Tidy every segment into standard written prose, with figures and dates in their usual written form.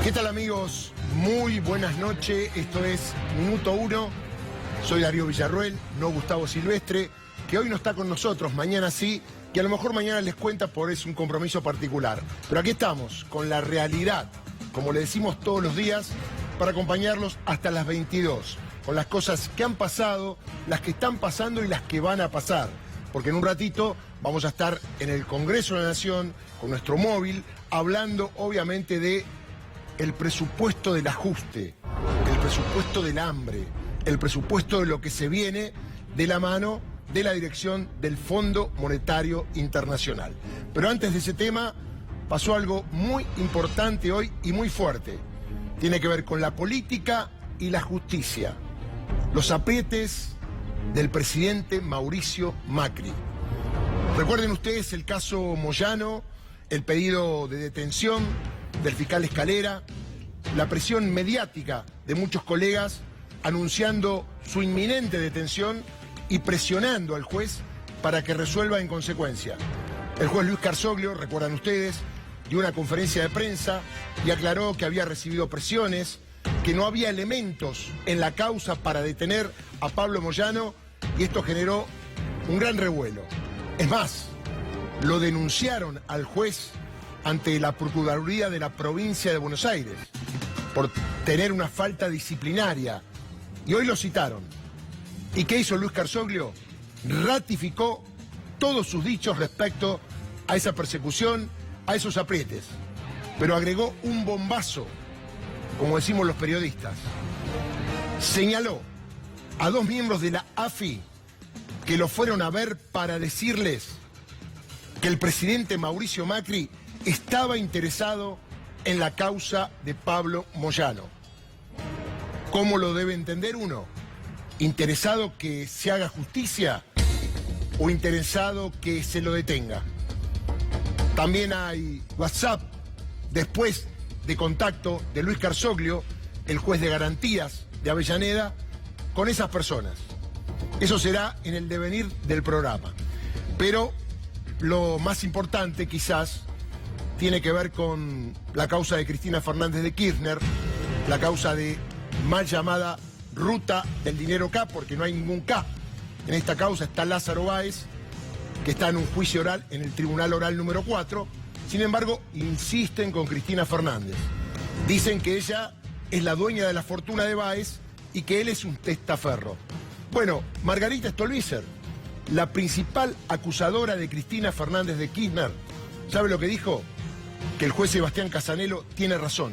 ¿Qué tal, amigos? Muy buenas noches, esto es Minuto 1, soy Darío Villarruel, no Gustavo Silvestre, que hoy no está con nosotros, mañana sí, que a lo mejor mañana les cuenta por es un compromiso particular. Pero aquí estamos, con la realidad, como le decimos todos los días, para acompañarlos hasta las 22, con las cosas que han pasado, las que están pasando y las que van a pasar. Porque en un ratito vamos a estar en el Congreso de la Nación, con nuestro móvil, hablando obviamente de el presupuesto del ajuste, el presupuesto del hambre, el presupuesto de lo que se viene de la mano de la dirección del Fondo Monetario Internacional. Pero antes de ese tema, pasó algo muy importante hoy y muy fuerte. Tiene que ver con la política y la justicia. Los aprietes del presidente Mauricio Macri. Recuerden ustedes el caso Moyano, el pedido de detención del fiscal Escalera, la presión mediática de muchos colegas anunciando su inminente detención y presionando al juez para que resuelva en consecuencia. El juez Luis Carsoglio, recuerdan ustedes, dio una conferencia de prensa y aclaró que había recibido presiones, que no había elementos en la causa para detener a Pablo Moyano, y esto generó un gran revuelo. Es más, lo denunciaron al juez ante la Procuraduría de la Provincia de Buenos Aires por tener una falta disciplinaria. Y hoy lo citaron. ¿Y qué hizo Luis Carsoglio? Ratificó todos sus dichos respecto a esa persecución, a esos aprietes. Pero agregó un bombazo, como decimos los periodistas. Señaló a dos miembros de la AFI que lo fueron a ver para decirles que el presidente Mauricio Macri estaba interesado en la causa de Pablo Moyano. ¿Cómo lo debe entender uno? ¿Interesado que se haga justicia o interesado que se lo detenga? También hay WhatsApp después de contacto de Luis Carsoglio, el juez de garantías de Avellaneda, con esas personas. Eso será en el devenir del programa. Pero lo más importante quizás tiene que ver con la causa de Cristina Fernández de Kirchner, la causa de mal llamada Ruta del Dinero K, porque no hay ningún K. En esta causa está Lázaro Báez, que está en un juicio oral en el Tribunal Oral número 4. Sin embargo, insisten con Cristina Fernández. Dicen que ella es la dueña de la fortuna de Báez y que él es un testaferro. Bueno, Margarita Stolbizer, la principal acusadora de Cristina Fernández de Kirchner, ¿sabe lo que dijo? Que el juez Sebastián Casanelo tiene razón,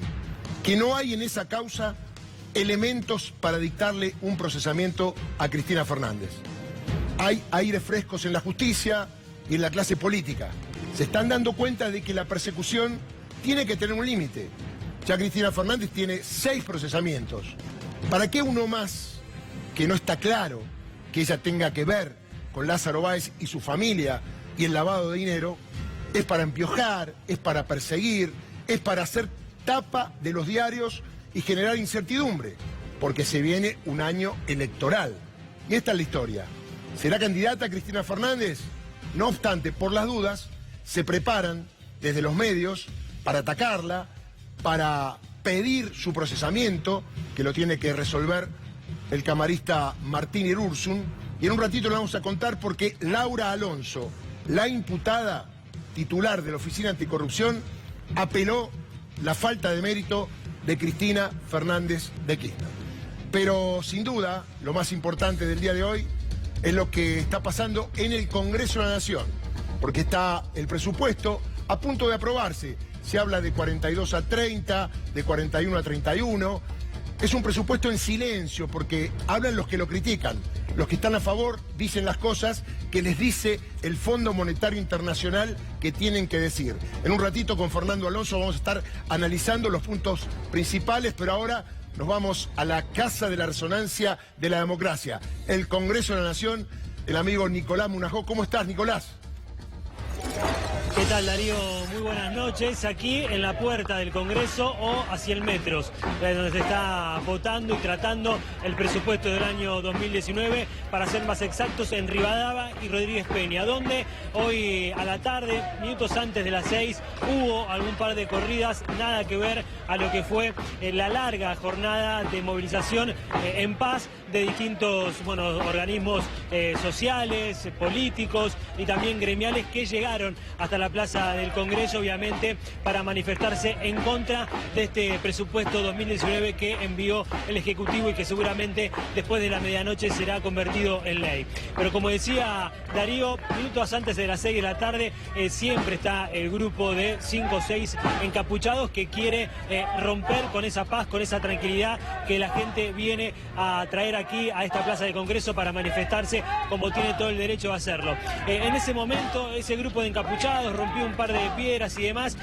que no hay en esa causa elementos para dictarle un procesamiento a Cristina Fernández. Hay aires frescos en la justicia y en la clase política. Se están dando cuenta de que la persecución tiene que tener un límite. Ya Cristina Fernández tiene 6 procesamientos. ¿Para qué uno más que no está claro que ella tenga que ver con Lázaro Báez y su familia y el lavado de dinero? Es para empiojar, es para perseguir, es para hacer tapa de los diarios y generar incertidumbre, porque se viene un año electoral. Y esta es la historia. ¿Será candidata Cristina Fernández? No obstante, por las dudas, se preparan desde los medios para atacarla, para pedir su procesamiento, que lo tiene que resolver el camarista Martín Irursun. Y en un ratito le vamos a contar porque Laura Alonso, la imputada titular de la Oficina Anticorrupción, apeló la falta de mérito de Cristina Fernández de Kirchner. Pero sin duda, lo más importante del día de hoy es lo que está pasando en el Congreso de la Nación, porque está el presupuesto a punto de aprobarse. Se habla de 42 a 30, de 41 a 31. Es un presupuesto en silencio porque hablan los que lo critican. Los que están a favor dicen las cosas que les dice el Fondo Monetario Internacional que tienen que decir. En un ratito con Fernando Alonso vamos a estar analizando los puntos principales, pero ahora nos vamos a la Casa de la Resonancia de la Democracia, el Congreso de la Nación, el amigo Nicolás Munajó. ¿Cómo estás, Nicolás? ¿Qué tal, Darío? Muy buenas noches. Aquí en la puerta del Congreso o hacia el Metros, donde se está votando y tratando el presupuesto del año 2019, para ser más exactos, en Rivadavia y Rodríguez Peña, donde hoy a la tarde, minutos antes de las 6, hubo algún par de corridas, nada que ver a lo que fue la larga jornada de movilización en paz de distintos organismos sociales, políticos y también gremiales que llegaron hasta la Plaza del Congreso, obviamente, para manifestarse en contra de este presupuesto 2019 que envió el Ejecutivo y que seguramente después de la medianoche será convertido en ley. Pero como decía Darío, minutos antes de las 6 de la tarde siempre está el grupo de 5 o 6 encapuchados que quiere romper con esa paz, con esa tranquilidad que la gente viene a traer aquí a esta Plaza del Congreso para manifestarse como tiene todo el derecho a hacerlo. En ese momento, ese grupo de encapuchados rompió un par de piedras y demás.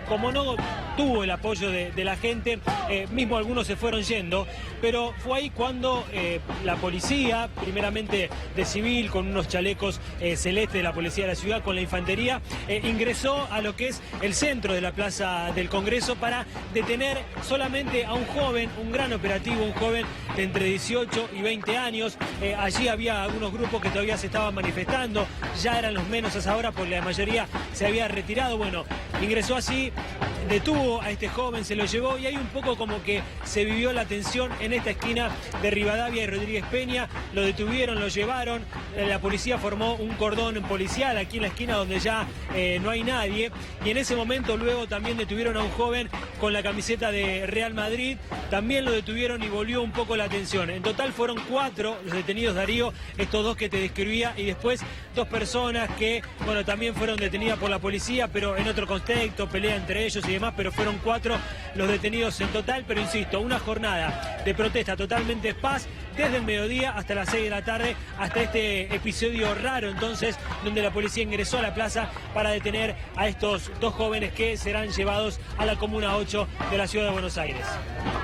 Como no tuvo el apoyo de la gente, mismo algunos se fueron yendo, pero fue ahí cuando la policía, primeramente de civil, con unos chalecos celestes de la policía de la ciudad, con la infantería, ingresó a lo que es el centro de la Plaza del Congreso para detener solamente a un joven, un gran operativo, un joven de entre 18 y 20 años. Allí había algunos grupos que todavía se estaban manifestando, ya eran los menos a esa hora porque la mayoría se había retirado. Bueno, ingresó así, detuvo a este joven, se lo llevó y hay un poco como que se vivió la tensión en esta esquina de Rivadavia y Rodríguez Peña. Lo detuvieron, lo llevaron, la policía formó un cordón policial aquí en la esquina donde ya no hay nadie, y en ese momento luego también detuvieron a un joven con la camiseta de Real Madrid, también lo detuvieron y volvió un poco la tensión. En total fueron 4 los detenidos, Darío, estos 2 que te describía, y después 2 personas que, también fueron detenidas por la policía, pero en otro contexto, pelea entre ellos y demás, pero fueron 4 los detenidos en total. Pero insisto, una jornada de protesta totalmente en paz, desde el mediodía hasta las 6 de la tarde, hasta este episodio raro entonces, donde la policía ingresó a la plaza para detener a estos 2 jóvenes que serán llevados a la Comuna 8 de la Ciudad de Buenos Aires.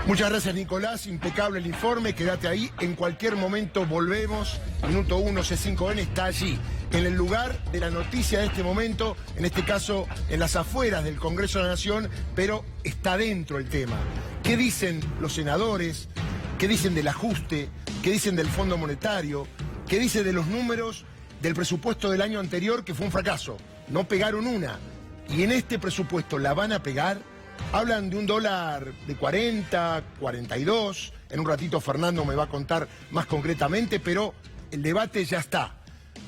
Muchas gracias, Nicolás, impecable el informe, quédate ahí, en cualquier momento volvemos. Minuto 1, C5N está allí, en el lugar de la noticia de este momento, en este caso en las afueras del Congreso de la Nación, pero está dentro el tema. ¿Qué dicen los senadores? ¿Qué dicen del ajuste? ¿Qué dicen del Fondo Monetario? ¿Qué dicen de los números del presupuesto del año anterior, que fue un fracaso? No pegaron una. Y en este presupuesto la van a pegar. Hablan de un dólar de 40, 42. En un ratito Fernando me va a contar más concretamente, pero el debate ya está.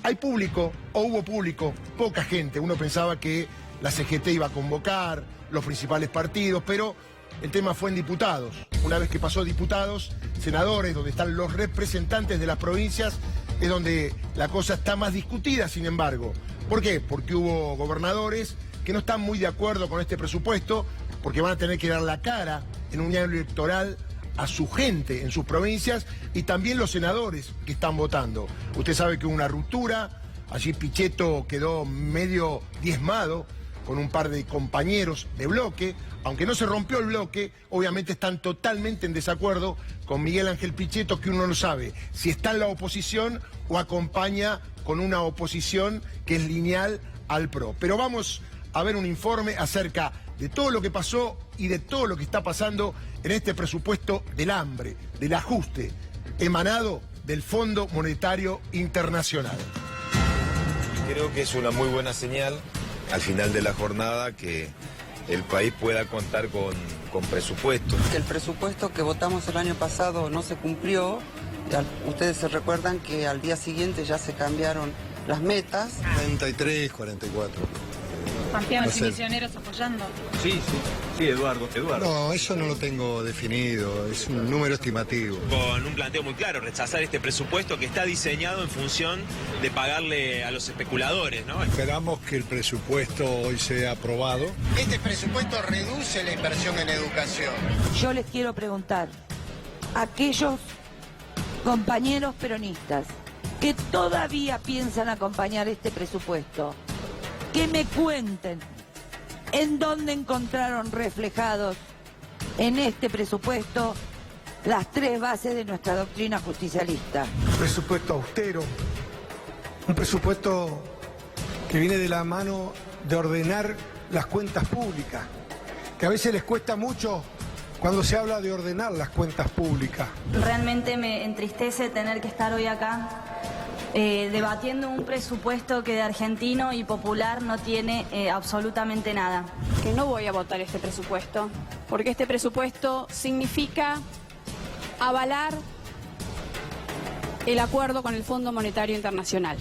Hay público, o hubo público, poca gente. Uno pensaba que la CGT iba a convocar, los principales partidos, pero el tema fue en diputados. Una vez que pasó diputados, senadores, donde están los representantes de las provincias, es donde la cosa está más discutida, sin embargo. ¿Por qué? Porque hubo gobernadores que no están muy de acuerdo con este presupuesto, porque van a tener que dar la cara en un año electoral a su gente en sus provincias, y también los senadores que están votando. Usted sabe que hubo una ruptura, allí Pichetto quedó medio diezmado con un par de compañeros de bloque. Aunque no se rompió el bloque, obviamente están totalmente en desacuerdo con Miguel Ángel Pichetto, que uno no sabe si está en la oposición o acompaña con una oposición que es lineal al PRO. Pero vamos a ver un informe acerca de todo lo que pasó y de todo lo que está pasando en este presupuesto del hambre, del ajuste, emanado del Fondo Monetario Internacional. Creo que es una muy buena señal al final de la jornada que el país pueda contar con presupuesto. El presupuesto que votamos el año pasado no se cumplió. Ustedes se recuerdan que al día siguiente ya se cambiaron las metas. 43, 44. Ancianos y misioneros apoyando. Sí, Eduardo. No, eso no lo tengo definido, es un número estimativo. Con un planteo muy claro, rechazar este presupuesto que está diseñado en función de pagarle a los especuladores, ¿no? Esperamos que el presupuesto hoy sea aprobado. Este presupuesto reduce la inversión en educación. Yo les quiero preguntar a aquellos compañeros peronistas que todavía piensan acompañar este presupuesto, que me cuenten en dónde encontraron reflejados en este presupuesto las 3 bases de nuestra doctrina justicialista. Un presupuesto austero, un presupuesto que viene de la mano de ordenar las cuentas públicas, que a veces les cuesta mucho cuando se habla de ordenar las cuentas públicas. Realmente me entristece tener que estar hoy acá debatiendo un presupuesto que de argentino y popular no tiene absolutamente nada. Que no voy a votar este presupuesto, porque este presupuesto significa avalar el acuerdo con el Fondo Monetario Internacional.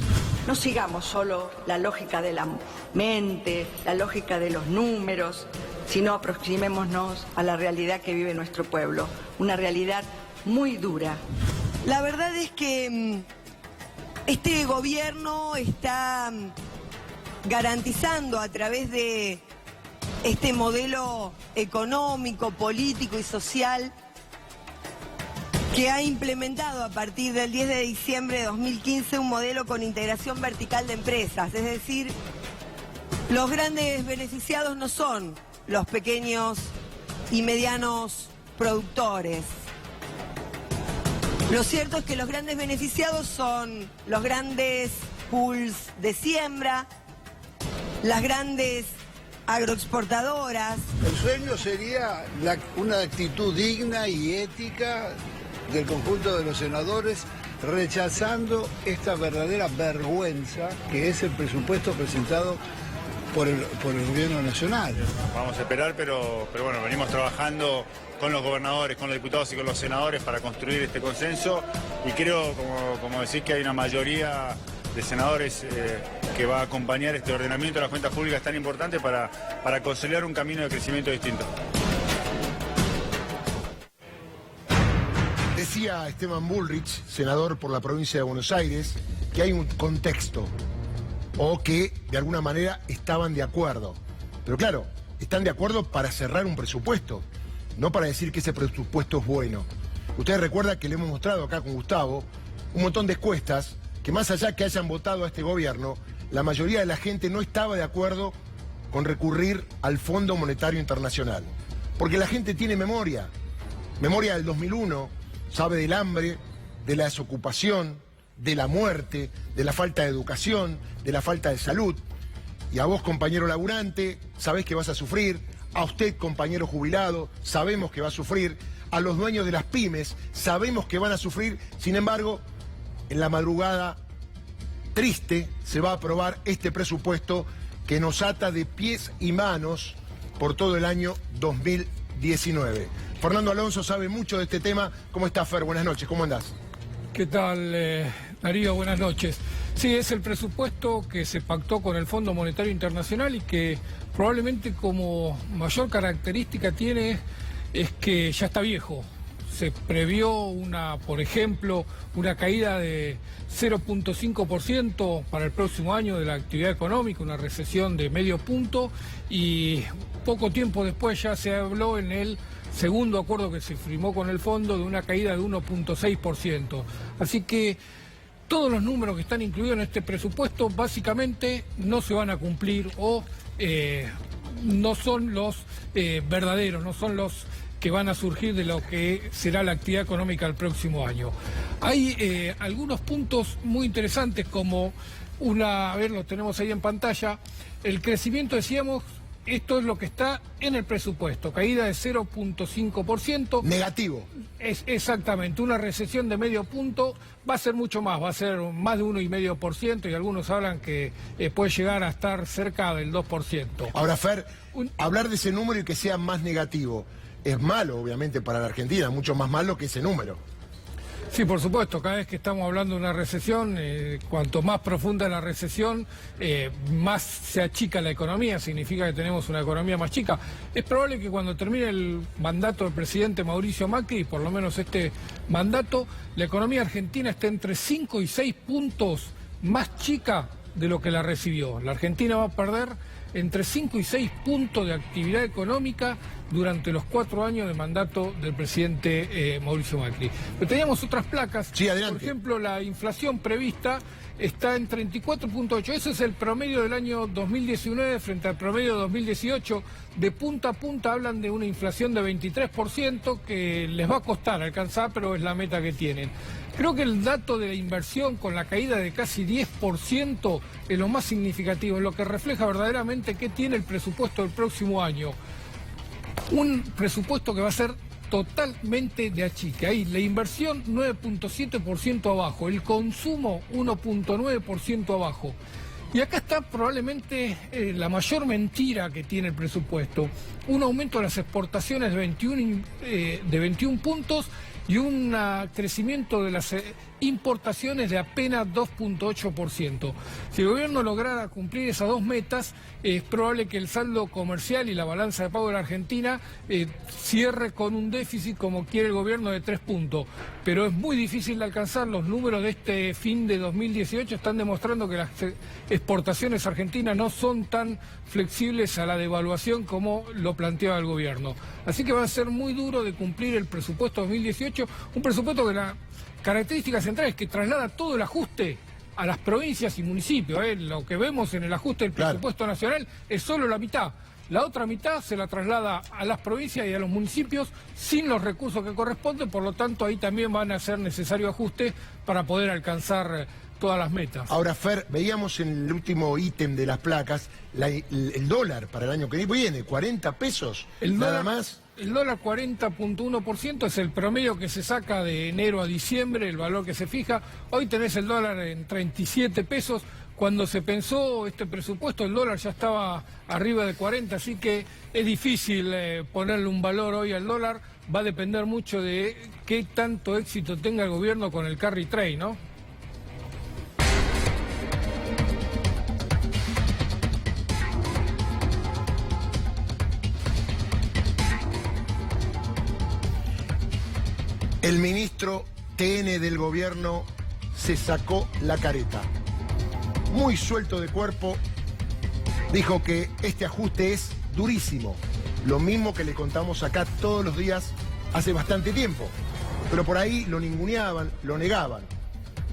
No sigamos solo la lógica de la mente, la lógica de los números, sino aproximémonos a la realidad que vive nuestro pueblo, una realidad muy dura. La verdad es que este gobierno está garantizando a través de este modelo económico, político y social que ha implementado a partir del 10 de diciembre de 2015 un modelo con integración vertical de empresas. Es decir, los grandes beneficiados no son los pequeños y medianos productores. Lo cierto es que los grandes beneficiados son los grandes pools de siembra, las grandes agroexportadoras. El sueño sería una actitud digna y ética del conjunto de los senadores, rechazando esta verdadera vergüenza que es el presupuesto presentado por el gobierno nacional. Vamos a esperar, pero bueno, venimos trabajando con los gobernadores, con los diputados y con los senadores para construir este consenso y creo, como decís, que hay una mayoría de senadores que va a acompañar este ordenamiento de las cuentas públicas tan importante para consolidar un camino de crecimiento distinto. Decía Esteban Bullrich, senador por la provincia de Buenos Aires, que hay un contexto o que de alguna manera estaban de acuerdo. Pero claro, están de acuerdo para cerrar un presupuesto, no para decir que ese presupuesto es bueno. Ustedes recuerdan que le hemos mostrado acá con Gustavo un montón de encuestas que más allá que hayan votado a este gobierno, la mayoría de la gente no estaba de acuerdo con recurrir al Fondo Monetario Internacional. Porque la gente tiene memoria del 2001, sabe del hambre, de la desocupación, de la muerte, de la falta de educación, de la falta de salud. Y a vos, compañero laburante, sabés que vas a sufrir. A usted, compañero jubilado, sabemos que va a sufrir. A los dueños de las pymes, sabemos que van a sufrir. Sin embargo, en la madrugada triste se va a aprobar este presupuesto que nos ata de pies y manos por todo el año 2019. Fernando Alonso sabe mucho de este tema. ¿Cómo estás, Fer? Buenas noches, ¿cómo andás? ¿Qué tal, Darío? Buenas noches. Sí, es el presupuesto que se pactó con el Fondo Monetario Internacional y que probablemente como mayor característica tiene es que ya está viejo. Se previó por ejemplo, una caída de 0.5% para el próximo año de la actividad económica, una recesión de medio punto y poco tiempo después ya se habló en el segundo acuerdo que se firmó con el fondo de una caída de 1.6%. Así que todos los números que están incluidos en este presupuesto básicamente no se van a cumplir o no son los verdaderos, no son los que van a surgir de lo que será la actividad económica el próximo año. Hay algunos puntos muy interesantes como a ver, lo tenemos ahí en pantalla, el crecimiento, decíamos, esto es lo que está en el presupuesto, caída de 0.5%. Negativo. Exactamente, una recesión de medio punto, va a ser mucho más, va a ser más de 1,5% y algunos hablan que puede llegar a estar cerca del 2%. Ahora, Fer, hablar de ese número y que sea más negativo es malo, obviamente, para la Argentina, mucho más malo que ese número. Sí, por supuesto, cada vez que estamos hablando de una recesión, cuanto más profunda es la recesión, más se achica la economía, significa que tenemos una economía más chica. Es probable que cuando termine el mandato del presidente Mauricio Macri, por lo menos este mandato, la economía argentina esté entre 5 y 6 puntos más chica de lo que la recibió. La Argentina va a perder entre 5 y 6 puntos de actividad económica durante los 4 años de mandato del presidente Mauricio Macri. Pero teníamos otras placas. Sí, adelante. Por ejemplo, la inflación prevista está en 34.8. Ese es el promedio del año 2019 frente al promedio de 2018. De punta a punta hablan de una inflación de 23% que les va a costar alcanzar, pero es la meta que tienen. Creo que el dato de la inversión con la caída de casi 10% es lo más significativo, es lo que refleja verdaderamente qué tiene el presupuesto del próximo año. Un presupuesto que va a ser totalmente de achique. Ahí la inversión 9.7% abajo, el consumo 1.9% abajo. Y acá está probablemente la mayor mentira que tiene el presupuesto. Un aumento de las exportaciones de 21 puntos y un crecimiento de las importaciones de apenas 2.8%. Si el gobierno lograra cumplir esas dos metas, es probable que el saldo comercial y la balanza de pago de la Argentina cierre con un déficit como quiere el gobierno de 3 puntos. Pero es muy difícil de alcanzar. Los números de este fin de 2018 están demostrando que las exportaciones argentinas no son tan flexibles a la devaluación como lo planteaba el gobierno. Así que va a ser muy duro de cumplir el presupuesto 2018, un presupuesto que la característica central es que traslada todo el ajuste a las provincias y municipios. Lo que vemos en el ajuste del presupuesto nacional es solo la mitad. La otra mitad se la traslada a las provincias y a los municipios sin los recursos que corresponden, por lo tanto ahí también van a ser necesarios ajustes para poder alcanzar todas las metas. Ahora, Fer, veíamos en el último ítem de las placas el dólar para el año que viene, 40 pesos, nada más. El dólar 40.1% es el promedio que se saca de enero a diciembre, el valor que se fija. Hoy tenés el dólar en 37 pesos. Cuando se pensó este presupuesto, el dólar ya estaba arriba de 40, así que es difícil ponerle un valor hoy al dólar. Va a depender mucho de qué tanto éxito tenga el gobierno con el carry trade, ¿no? El ministro TN del gobierno se sacó la careta. Muy suelto de cuerpo, dijo que este ajuste es durísimo. Lo mismo que le contamos acá todos los días hace bastante tiempo. Pero por ahí lo ninguneaban, lo negaban.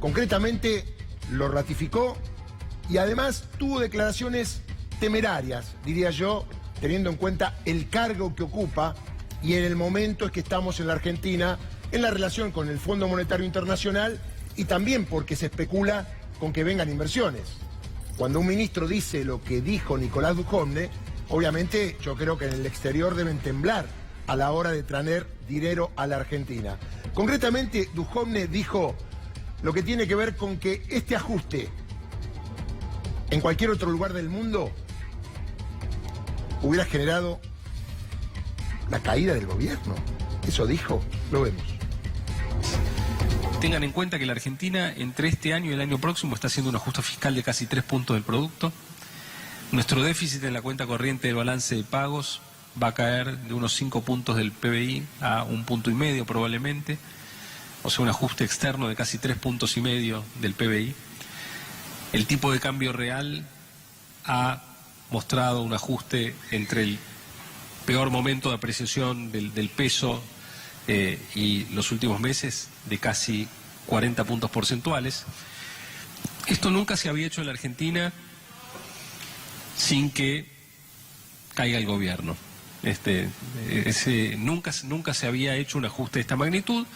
Concretamente lo ratificó y además tuvo declaraciones temerarias, diría yo, teniendo en cuenta el cargo que ocupa y en el momento en que estamos en la Argentina en la relación con el Fondo Monetario Internacional y también porque se especula con que vengan inversiones. Cuando un ministro dice lo que dijo Nicolás Dujovne, obviamente yo creo que en el exterior deben temblar a la hora de traer dinero a la Argentina. Concretamente, Dujovne dijo lo que tiene que ver con que este ajuste en cualquier otro lugar del mundo hubiera generado la caída del gobierno. Eso dijo, lo vemos. Tengan en cuenta que la Argentina entre este año y el año próximo está haciendo un ajuste fiscal de casi 3 puntos del producto. Nuestro déficit en la cuenta corriente del balance de pagos va a caer de unos 5 puntos del PBI a 1,5 puntos probablemente. O sea, un ajuste externo de casi 3,5 puntos del PBI. El tipo de cambio real ha mostrado un ajuste entre el peor momento de apreciación del peso y los últimos meses de casi 40 puntos porcentuales. Esto nunca se había hecho en la Argentina sin que caiga el gobierno. Nunca se había hecho un ajuste de esta magnitud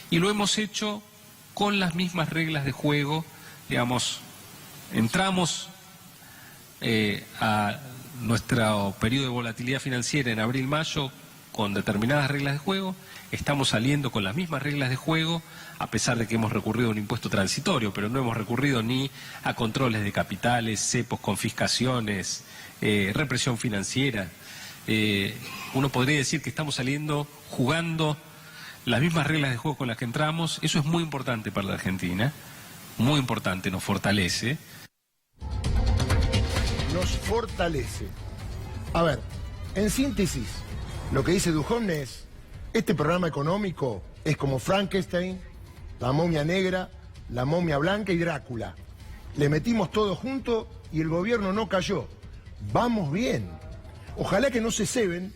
y lo hemos hecho con las mismas reglas de juego. Digamos, entramos a nuestro periodo de volatilidad financiera en abril-mayo con determinadas reglas de juego, estamos saliendo con las mismas reglas de juego, a pesar de que hemos recurrido a un impuesto transitorio, pero no hemos recurrido ni a controles de capitales, cepos, confiscaciones, represión financiera. Uno podría decir que estamos saliendo jugando las mismas reglas de juego con las que entramos. Eso es muy importante para la Argentina, muy importante, nos fortalece. Nos fortalece. A ver, en síntesis, lo que dice Dujovne es, este programa económico es como Frankenstein, la momia negra, la momia blanca y Drácula. Le metimos todo junto y el gobierno no cayó. Vamos bien. Ojalá que no se ceben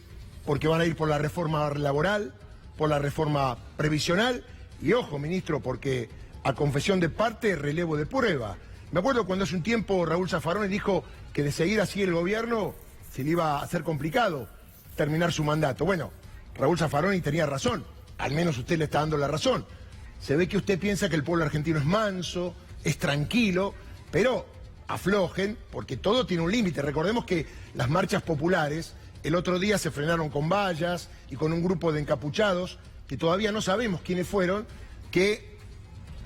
porque van a ir por la reforma laboral, por la reforma previsional, y ojo, ministro, porque a confesión de parte, relevo de prueba. Me acuerdo cuando hace un tiempo Raúl Zaffaroni dijo que de seguir así el gobierno se le iba a hacer complicado terminar su mandato. Bueno, Raúl Zaffaroni tenía razón, al menos usted le está dando la razón. Se ve que usted piensa que el pueblo argentino es manso, es tranquilo, pero aflojen, porque todo tiene un límite. Recordemos que las marchas populares el otro día se frenaron con vallas y con un grupo de encapuchados, que todavía no sabemos quiénes fueron, que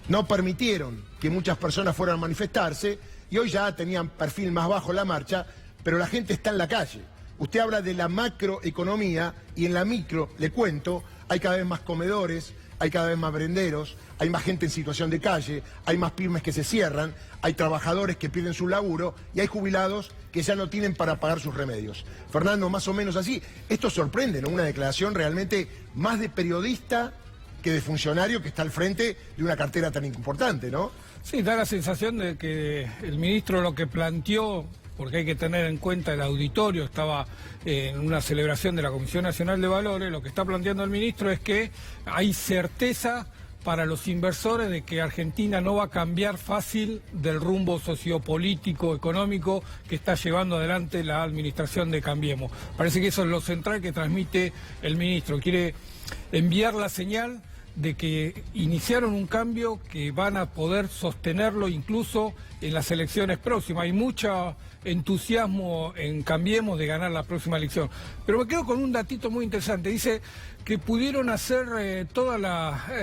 no permitieron que muchas personas fueran a manifestarse, y hoy ya tenían perfil más bajo la marcha, pero la gente está en la calle. Usted habla de la macroeconomía, y en la micro, le cuento, hay cada vez más comedores, hay cada vez más merenderos, hay más gente en situación de calle, hay más pymes que se cierran, hay trabajadores que pierden su laburo y hay jubilados que ya no tienen para pagar sus remedios. Fernando, más o menos así. Esto sorprende, ¿no? Una declaración realmente más de periodista que de funcionario que está al frente de una cartera tan importante, ¿no? Sí, da la sensación de que el ministro lo que planteó, porque hay que tener en cuenta el auditorio, estaba en una celebración de la Comisión Nacional de Valores, lo que está planteando el ministro es que hay certeza para los inversores de que Argentina no va a cambiar fácil del rumbo sociopolítico, económico que está llevando adelante la administración de Cambiemos. Parece que eso es lo central que transmite el ministro. Quiere enviar la señal de que iniciaron un cambio que van a poder sostenerlo incluso en las elecciones próximas. Hay mucho entusiasmo en Cambiemos de ganar la próxima elección. Pero me quedo con un datito muy interesante. Dice que pudieron hacer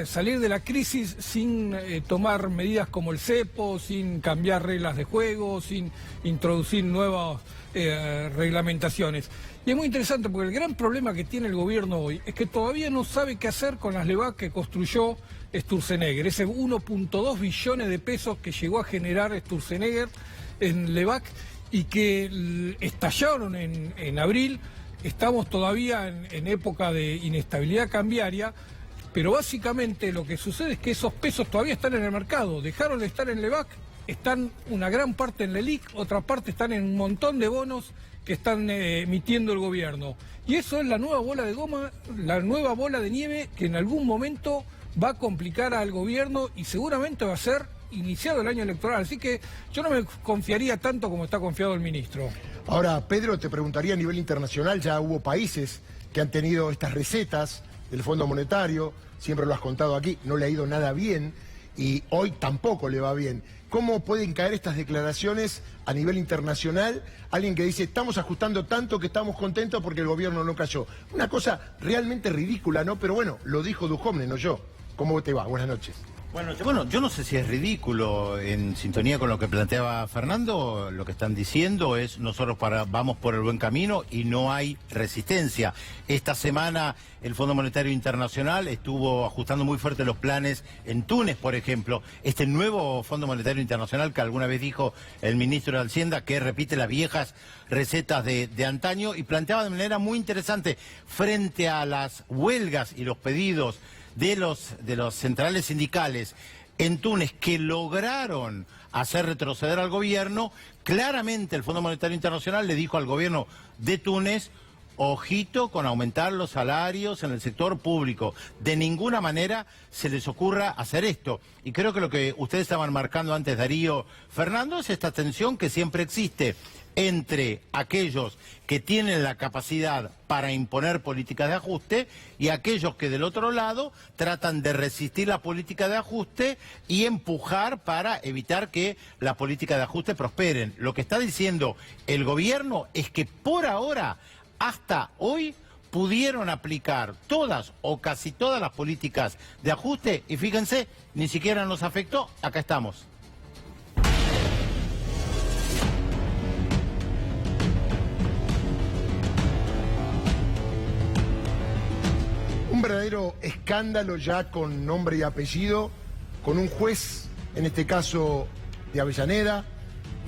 salir de la crisis sin tomar medidas como el cepo, sin cambiar reglas de juego, sin introducir nuevas reglamentaciones. Y es muy interesante porque el gran problema que tiene el gobierno hoy es que todavía no sabe qué hacer con las LEVAC que construyó Sturzenegger, ese 1.2 billones de pesos que llegó a generar Sturzenegger en LEVAC y que estallaron en abril. Estamos todavía en época de inestabilidad cambiaria, pero básicamente lo que sucede es que esos pesos todavía están en el mercado, dejaron de estar en LEVAC, están una gran parte en LELIC, otra parte están en un montón de bonos que están emitiendo el gobierno. Y eso es la nueva bola de goma, la nueva bola de nieve que en algún momento va a complicar al gobierno y seguramente va a ser iniciado el año electoral. Así que yo no me confiaría tanto como está confiado el ministro. Ahora, Pedro, te preguntaría a nivel internacional, ya hubo países que han tenido estas recetas del Fondo Monetario, siempre lo has contado aquí, no le ha ido nada bien y hoy tampoco le va bien. ¿Cómo pueden caer estas declaraciones a nivel internacional? Alguien que dice, estamos ajustando tanto que estamos contentos porque el gobierno no cayó. Una cosa realmente ridícula, ¿no? Pero bueno, lo dijo Duhovne, no yo. ¿Cómo te va? Buenas noches. Bueno, yo no sé si es ridículo, en sintonía con lo que planteaba Fernando, lo que están diciendo es nosotros vamos por el buen camino y no hay resistencia. Esta semana el Fondo Monetario Internacional estuvo ajustando muy fuerte los planes en Túnez, por ejemplo. Este nuevo Fondo Monetario Internacional que alguna vez dijo el ministro de Hacienda que repite las viejas recetas de antaño y planteaba de manera muy interesante frente a las huelgas y los pedidos de los centrales sindicales en Túnez que lograron hacer retroceder al gobierno, claramente el Fondo Monetario Internacional le dijo al gobierno de Túnez, ojito con aumentar los salarios en el sector público, de ninguna manera se les ocurra hacer esto. Y creo que lo que ustedes estaban marcando antes, Darío, Fernando, es esta tensión que siempre existe entre aquellos que tienen la capacidad para imponer políticas de ajuste y aquellos que del otro lado tratan de resistir la política de ajuste y empujar para evitar que la política de ajuste prosperen. Lo que está diciendo el gobierno es que por ahora, hasta hoy, pudieron aplicar todas o casi todas las políticas de ajuste y fíjense, ni siquiera nos afectó, acá estamos. Un verdadero escándalo ya con nombre y apellido, con un juez, en este caso de Avellaneda,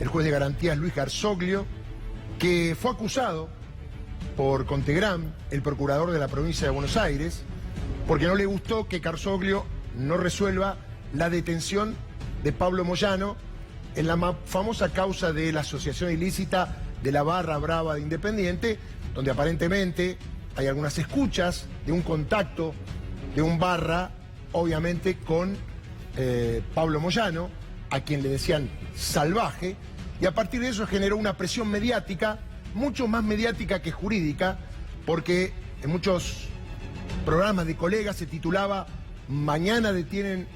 el juez de garantías Luis Garzoglio, que fue acusado por Contegram, el procurador de la provincia de Buenos Aires, porque no le gustó que Garzoglio no resuelva la detención de Pablo Moyano en la famosa causa de la asociación ilícita de la Barra Brava de Independiente, donde aparentemente hay algunas escuchas de un contacto de un barra, obviamente con Pablo Moyano, a quien le decían salvaje, y a partir de eso generó una presión mediática, mucho más mediática que jurídica, porque en muchos programas de colegas se titulaba "Mañana detienen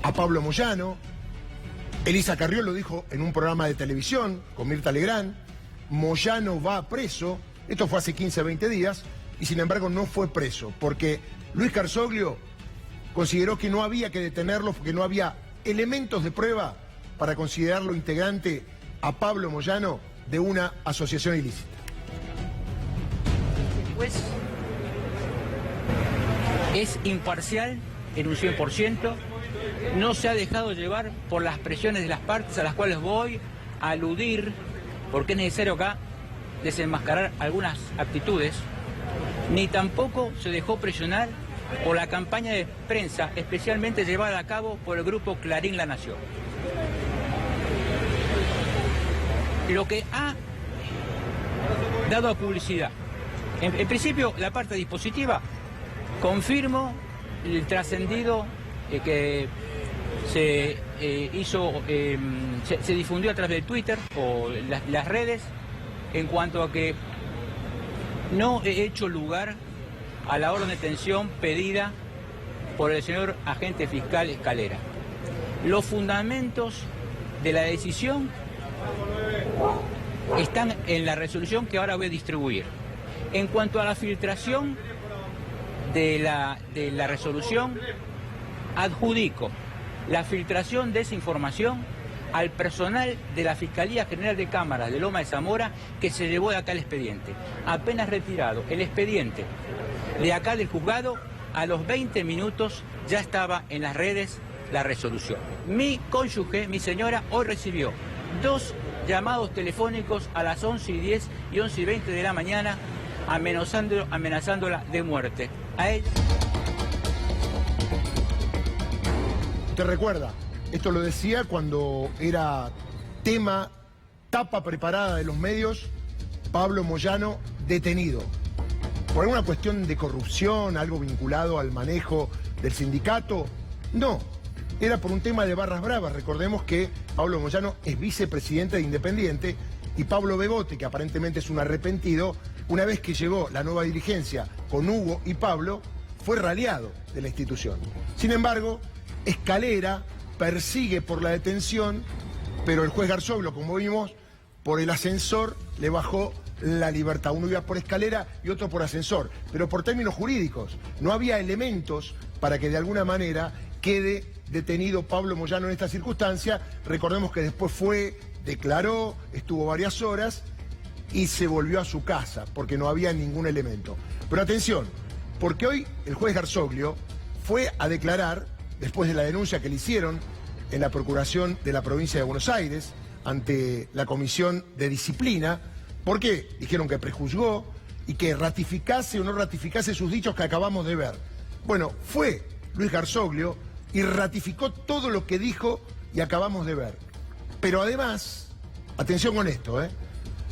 a Pablo Moyano". Elisa Carrió lo dijo en un programa de televisión con Mirta Legrand: Moyano va preso. Esto fue hace 15, 20 días, y sin embargo no fue preso, porque Luis Garzoglio consideró que no había que detenerlo, porque no había elementos de prueba para considerarlo integrante a Pablo Moyano de una asociación ilícita. El juez es imparcial en un 100%, no se ha dejado llevar por las presiones de las partes a las cuales voy a aludir, porque es necesario acá desenmascarar algunas actitudes, ni tampoco se dejó presionar por la campaña de prensa especialmente llevada a cabo por el grupo Clarín La Nación. Lo que ha dado a publicidad, en principio la parte dispositiva, confirmo el trascendido que se se difundió a través de Twitter o las redes, en cuanto a que no he hecho lugar a la orden de detención pedida por el señor agente fiscal Escalera. Los fundamentos de la decisión están en la resolución que ahora voy a distribuir. En cuanto a la filtración de la resolución, adjudico la filtración de esa información al personal de la Fiscalía General de Cámaras de Loma de Zamora, que se llevó de acá el expediente. Apenas retirado el expediente de acá del juzgado, a los 20 minutos ya estaba en las redes la resolución. Mi cónyuge, mi señora, hoy recibió 2 llamados telefónicos a las 11:10 y 11:20 de la mañana amenazándola de muerte. A ella. ¿Te recuerda? Esto lo decía cuando era tema, tapa preparada de los medios, Pablo Moyano detenido. ¿Por alguna cuestión de corrupción, algo vinculado al manejo del sindicato? No, era por un tema de barras bravas. Recordemos que Pablo Moyano es vicepresidente de Independiente y Pablo Bebote, que aparentemente es un arrepentido, una vez que llegó la nueva dirigencia con Hugo y Pablo, fue raleado de la institución. Sin embargo, Escalera persigue por la detención, pero el juez Garzoglio, como vimos, por el ascensor le bajó la libertad. Uno iba por escalera y otro por ascensor, pero por términos jurídicos. No había elementos para que de alguna manera quede detenido Pablo Moyano en esta circunstancia. Recordemos que después declaró, estuvo varias horas y se volvió a su casa porque no había ningún elemento. Pero atención, porque hoy el juez Garzoglio fue a declarar, después de la denuncia que le hicieron en la Procuración de la Provincia de Buenos Aires, ante la Comisión de Disciplina. ¿Por qué? Dijeron que prejuzgó y que ratificase o no ratificase sus dichos que acabamos de ver. Bueno, fue Luis Garzoglio y ratificó todo lo que dijo y acabamos de ver. Pero además, atención con esto,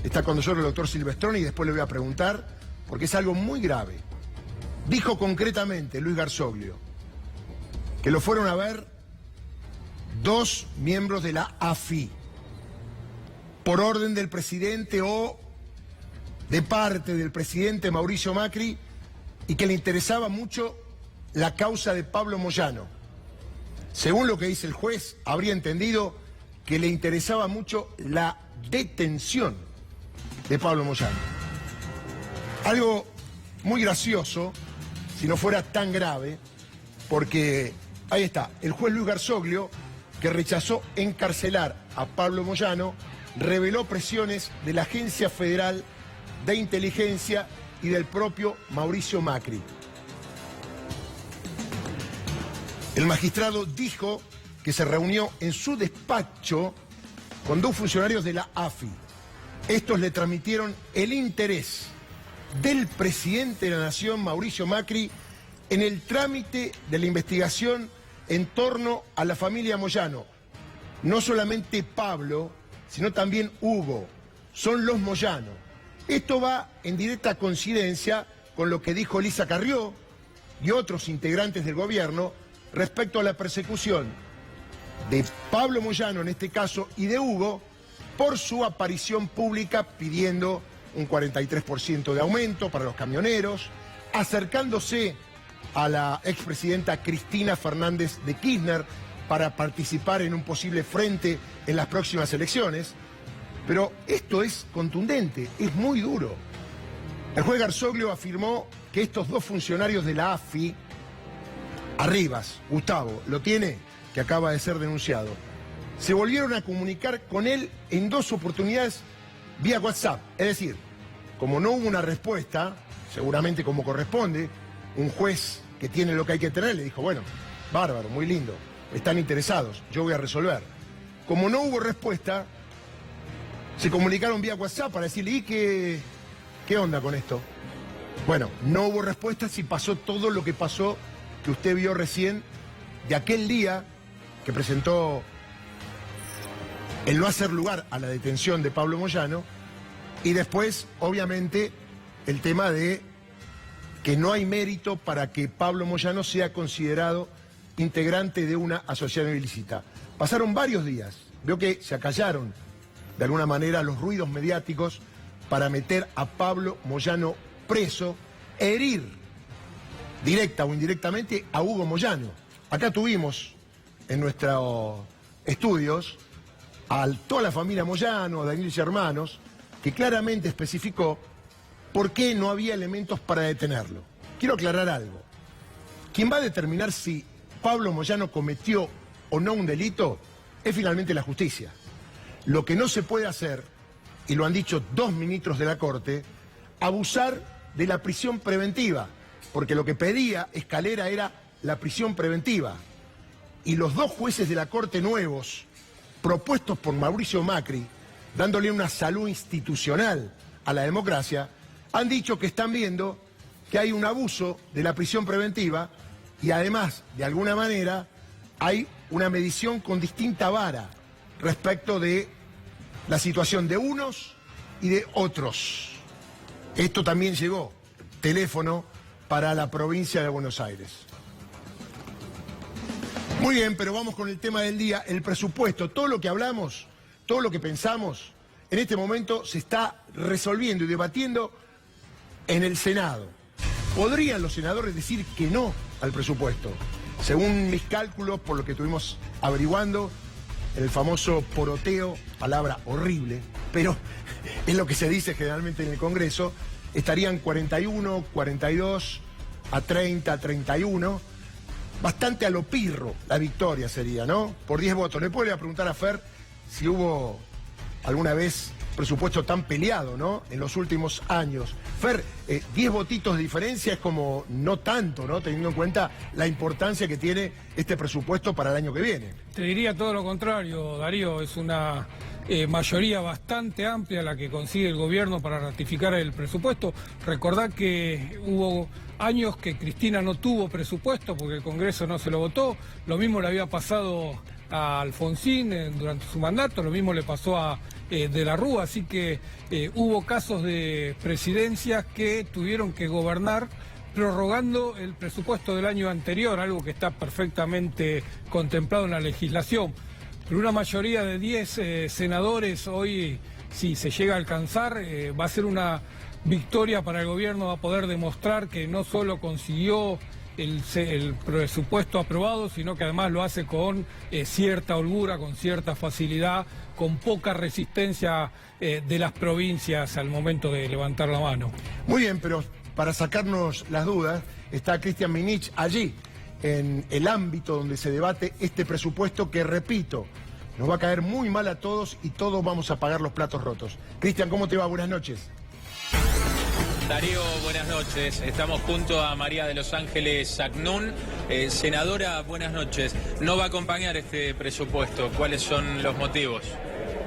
está con nosotros el doctor Silvestroni y después le voy a preguntar, porque es algo muy grave. Dijo concretamente Luis Garzoglio que lo fueron a ver 2 miembros de la AFI, por orden del presidente o de parte del presidente Mauricio Macri, y que le interesaba mucho la causa de Pablo Moyano. Según lo que dice el juez, habría entendido que le interesaba mucho la detención de Pablo Moyano. Algo muy gracioso, si no fuera tan grave, porque ahí está, el juez Luis Garzoglio, que rechazó encarcelar a Pablo Moyano, reveló presiones de la Agencia Federal de Inteligencia y del propio Mauricio Macri. El magistrado dijo que se reunió en su despacho con 2 funcionarios de la AFI. Estos le transmitieron el interés del presidente de la Nación, Mauricio Macri, en el trámite de la investigación en torno a la familia Moyano. No solamente Pablo, sino también Hugo. Son los Moyano. Esto va en directa coincidencia con lo que dijo Elisa Carrió y otros integrantes del gobierno respecto a la persecución de Pablo Moyano, en este caso, y de Hugo, por su aparición pública pidiendo un 43% de aumento para los camioneros, acercándose a la expresidenta Cristina Fernández de Kirchner para participar en un posible frente en las próximas elecciones. Pero esto es contundente, es muy duro. El juez Garzoglio afirmó que estos dos funcionarios de la AFI, Arribas, Gustavo, lo tiene, que acaba de ser denunciado, se volvieron a comunicar con él en 2 oportunidades vía WhatsApp. Es decir, como no hubo una respuesta, seguramente como corresponde, un juez que tiene lo que hay que tener le dijo, bueno, bárbaro, muy lindo, están interesados, yo voy a resolver. Como no hubo respuesta, se comunicaron vía WhatsApp para decirle, ¿y qué onda con esto? Bueno, no hubo respuesta si pasó todo lo que pasó, que usted vio recién, de aquel día que presentó el no hacer lugar a la detención de Pablo Moyano, y después, obviamente, el tema de que no hay mérito para que Pablo Moyano sea considerado integrante de una asociación ilícita. Pasaron varios días, veo que se acallaron de alguna manera los ruidos mediáticos para meter a Pablo Moyano preso, herir directa o indirectamente a Hugo Moyano. Acá tuvimos en nuestros estudios a toda la familia Moyano, a Daniel y hermanos, que claramente especificó por qué no había elementos para detenerlo. Quiero aclarar algo. Quien va a determinar si Pablo Moyano cometió o no un delito es finalmente la justicia. Lo que no se puede hacer, y lo han dicho 2 ministros de la Corte, abusar de la prisión preventiva, porque lo que pedía Escalera era la prisión preventiva. Y los 2 jueces de la Corte nuevos, propuestos por Mauricio Macri, dándole una salud institucional a la democracia, han dicho que están viendo que hay un abuso de la prisión preventiva y además, de alguna manera, hay una medición con distinta vara respecto de la situación de unos y de otros. Esto también llegó, teléfono para la provincia de Buenos Aires. Muy bien, pero vamos con el tema del día, el presupuesto. Todo lo que hablamos, todo lo que pensamos, en este momento se está resolviendo y debatiendo en el Senado. ¿Podrían los senadores decir que no al presupuesto? Según mis cálculos, por lo que estuvimos averiguando, el famoso poroteo, palabra horrible, pero es lo que se dice generalmente en el Congreso, estarían 41, 42, a 30, 31, bastante a lo pirro la victoria sería, ¿no? Por 10 votos. Le puedo preguntar a Fer si hubo alguna vez presupuesto tan peleado, ¿no? En los últimos años. Fer, 10 votitos de diferencia es como no tanto, ¿no? Teniendo en cuenta la importancia que tiene este presupuesto para el año que viene. Te diría todo lo contrario, Darío. Es una mayoría bastante amplia la que consigue el gobierno para ratificar el presupuesto. Recordad que hubo años que Cristina no tuvo presupuesto porque el Congreso no se lo votó. Lo mismo le había pasado a Alfonsín durante su mandato, lo mismo le pasó a De la Rúa, así que hubo casos de presidencias que tuvieron que gobernar prorrogando el presupuesto del año anterior, algo que está perfectamente contemplado en la legislación. Pero una mayoría de 10 senadores hoy, si se llega a alcanzar, va a ser una victoria para el gobierno, va a poder demostrar que no solo consiguió el presupuesto aprobado, sino que además lo hace con cierta holgura, con cierta facilidad, con poca resistencia de las provincias al momento de levantar la mano. Muy bien, pero para sacarnos las dudas, está Cristian Minich allí, en el ámbito donde se debate este presupuesto que, repito, nos va a caer muy mal a todos y todos vamos a pagar los platos rotos. Cristian, ¿cómo te va? Buenas noches. Darío, buenas noches. Estamos junto a María de los Ángeles Agnún. Senadora, buenas noches. ¿No va a acompañar este presupuesto? ¿Cuáles son los motivos?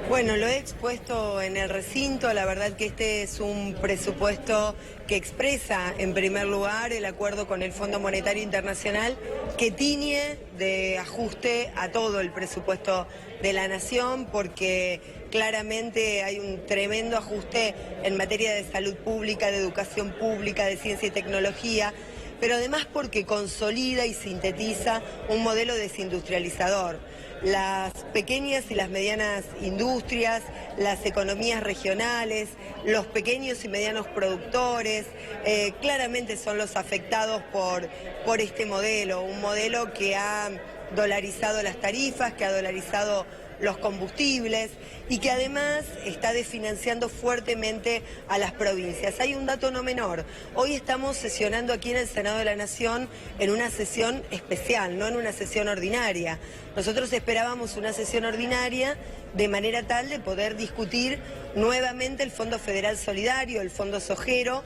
Bueno, lo he expuesto en el recinto, la verdad que este es un presupuesto que expresa en primer lugar el acuerdo con el Fondo Monetario Internacional que tiñe de ajuste a todo el presupuesto de la Nación porque claramente hay un tremendo ajuste en materia de salud pública, de educación pública, de ciencia y tecnología, pero además porque consolida y sintetiza un modelo desindustrializador. Las pequeñas y las medianas industrias, las economías regionales, los pequeños y medianos productores, claramente son los afectados por este modelo, un modelo que ha dolarizado las tarifas, que ha dolarizado los combustibles y que además está desfinanciando fuertemente a las provincias. Hay un dato no menor. Hoy estamos sesionando aquí en el Senado de la Nación en una sesión especial, no en una sesión ordinaria. Nosotros esperábamos una sesión ordinaria de manera tal de poder discutir nuevamente el Fondo Federal Solidario, el Fondo Sojero,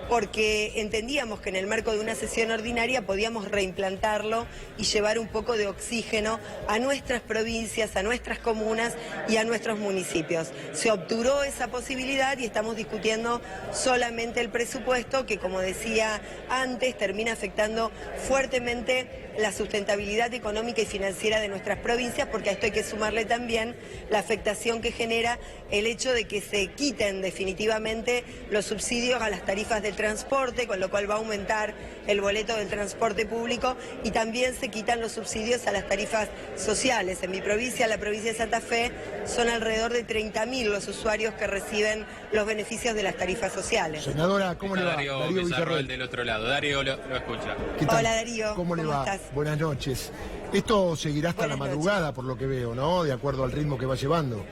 porque entendíamos que en el marco de una sesión ordinaria podíamos reimplantarlo y llevar un poco de oxígeno a nuestras provincias, a nuestras comunas y a nuestros municipios. Se obturó esa posibilidad y estamos discutiendo solamente el presupuesto que, como decía antes, termina afectando fuertemente la sustentabilidad económica y financiera de nuestras provincias, porque a esto hay que sumarle también la afectación que genera el hecho de que se quiten definitivamente los subsidios a las tarifas del transporte, con lo cual va a aumentar el boleto del transporte público y también se quitan los subsidios a las tarifas sociales. En mi provincia, la provincia de Santa Fe, son alrededor de 30.000 los usuarios que reciben los beneficios de las tarifas sociales. Senadora, ¿cómo le va? Darío Villarroel del otro lado. Darío lo escucha. ¿Qué tal? Hola Darío, ¿Cómo le va? estás? Buenas noches. Esto seguirá hasta la madrugada, por lo que veo, ¿no? De acuerdo al ritmo que va llevando.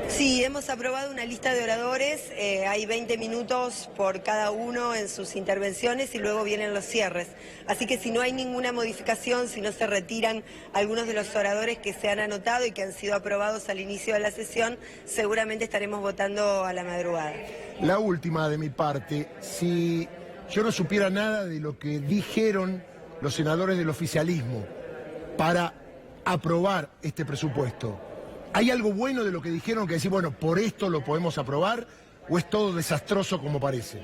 Sí, hemos aprobado una lista de oradores, hay 20 minutos por cada uno en sus intervenciones y luego vienen los cierres. Así que si no hay ninguna modificación, si no se retiran algunos de los oradores que se han anotado y que han sido aprobados al inicio de la sesión, seguramente estaremos votando a la madrugada. La última de mi parte, si yo no supiera nada de lo que dijeron los senadores del oficialismo para aprobar este presupuesto, ¿hay algo bueno de lo que dijeron que decir, bueno, por esto lo podemos aprobar, o es todo desastroso como parece?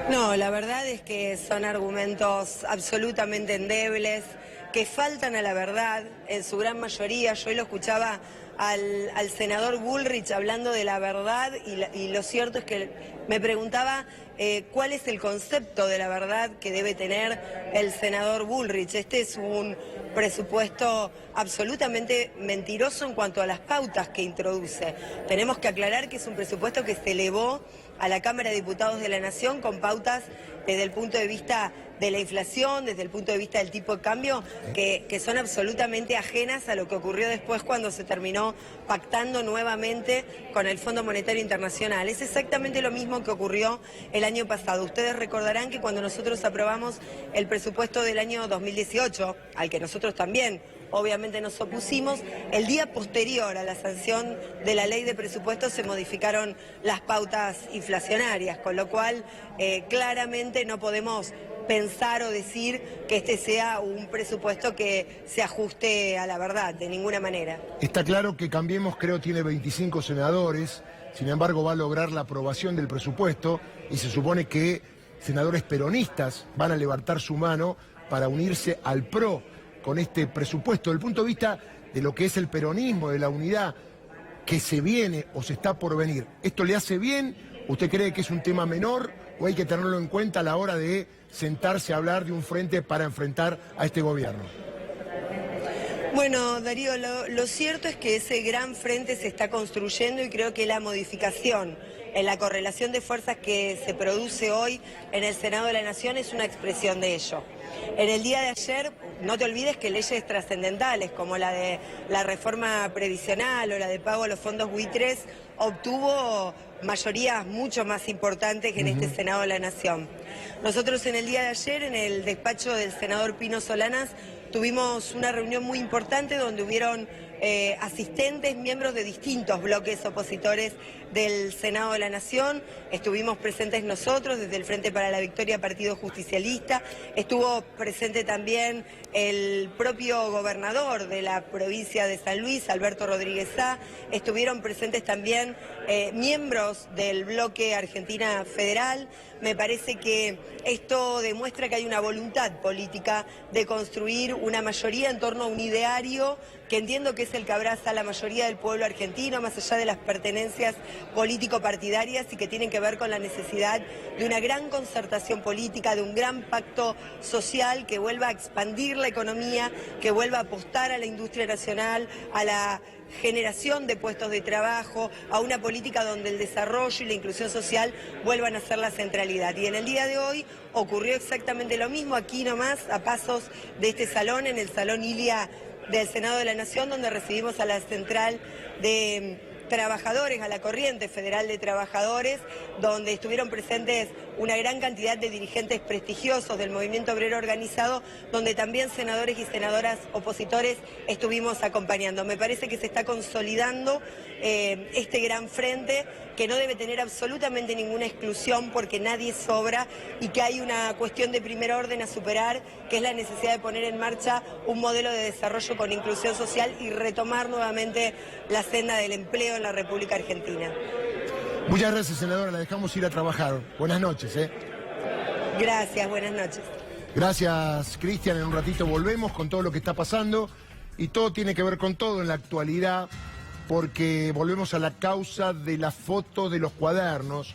No, la verdad es que son argumentos absolutamente endebles, que faltan a la verdad en su gran mayoría. Yo hoy lo escuchaba al senador Bullrich hablando de la verdad y lo cierto es que me preguntaba cuál es el concepto de la verdad que debe tener el senador Bullrich. Este es un presupuesto absolutamente mentiroso en cuanto a las pautas que introduce. Tenemos que aclarar que es un presupuesto que se elevó a la Cámara de Diputados de la Nación con pautas desde el punto de vista de la inflación, desde el punto de vista del tipo de cambio, que son absolutamente ajenas a lo que ocurrió después cuando se terminó pactando nuevamente con el Fondo Monetario Internacional. Es exactamente lo mismo que ocurrió el año pasado. Ustedes recordarán que cuando nosotros aprobamos el presupuesto del año 2018, al que nosotros también obviamente nos opusimos, el día posterior a la sanción de la ley de presupuestos se modificaron las pautas inflacionarias, con lo cual claramente no podemos pensar o decir que este sea un presupuesto que se ajuste a la verdad, de ninguna manera. Está claro que Cambiemos, creo, tiene 25 senadores, sin embargo va a lograr la aprobación del presupuesto y se supone que senadores peronistas van a levantar su mano para unirse al PRO con este presupuesto. Desde el punto de vista de lo que es el peronismo, de la unidad que se viene o se está por venir, ¿esto le hace bien? ¿Usted cree que es un tema menor o hay que tenerlo en cuenta a la hora de sentarse a hablar de un frente para enfrentar a este gobierno? Bueno, Darío, lo cierto es que ese gran frente se está construyendo y creo que la modificación en la correlación de fuerzas que se produce hoy en el Senado de la Nación es una expresión de ello. En el día de ayer, no te olvides que leyes trascendentales como la de la reforma previsional o la de pago a los fondos buitres obtuvo mayorías mucho más importantes que en este Senado de la Nación. Nosotros en el día de ayer, en el despacho del senador Pino Solanas, tuvimos una reunión muy importante donde hubieron asistentes, miembros de distintos bloques opositores del Senado de la Nación. Estuvimos presentes nosotros desde el Frente para la Victoria, Partido Justicialista. Estuvo presente también el propio gobernador de la provincia de San Luis, Alberto Rodríguez Sá. Estuvieron presentes también miembros del bloque Argentina Federal. Me parece que esto demuestra que hay una voluntad política de construir una mayoría en torno a un ideario que entiendo que es el que abraza a la mayoría del pueblo argentino, más allá de las pertenencias político-partidarias, y que tienen que ver con la necesidad de una gran concertación política, de un gran pacto social que vuelva a expandir la economía, que vuelva a apostar a la industria nacional, a la generación de puestos de trabajo, a una política donde el desarrollo y la inclusión social vuelvan a ser la centralidad. Y en el día de hoy ocurrió exactamente lo mismo, aquí nomás, a pasos de este salón, en el Salón Ilia del Senado de la Nación, donde recibimos a la Central de Trabajadores, a la Corriente Federal de Trabajadores, donde estuvieron presentes una gran cantidad de dirigentes prestigiosos del movimiento obrero organizado, donde también senadores y senadoras opositores estuvimos acompañando. Me parece que se está consolidando este gran frente, que no debe tener absolutamente ninguna exclusión porque nadie sobra, y que hay una cuestión de primer orden a superar, que es la necesidad de poner en marcha un modelo de desarrollo con inclusión social y retomar nuevamente la senda del empleo en la República Argentina. Muchas gracias, senadora. La dejamos ir a trabajar. Buenas noches. Gracias, buenas noches. Gracias, Cristian. En un ratito volvemos con todo lo que está pasando, y todo tiene que ver con todo en la actualidad, porque volvemos a la causa de la foto de los cuadernos.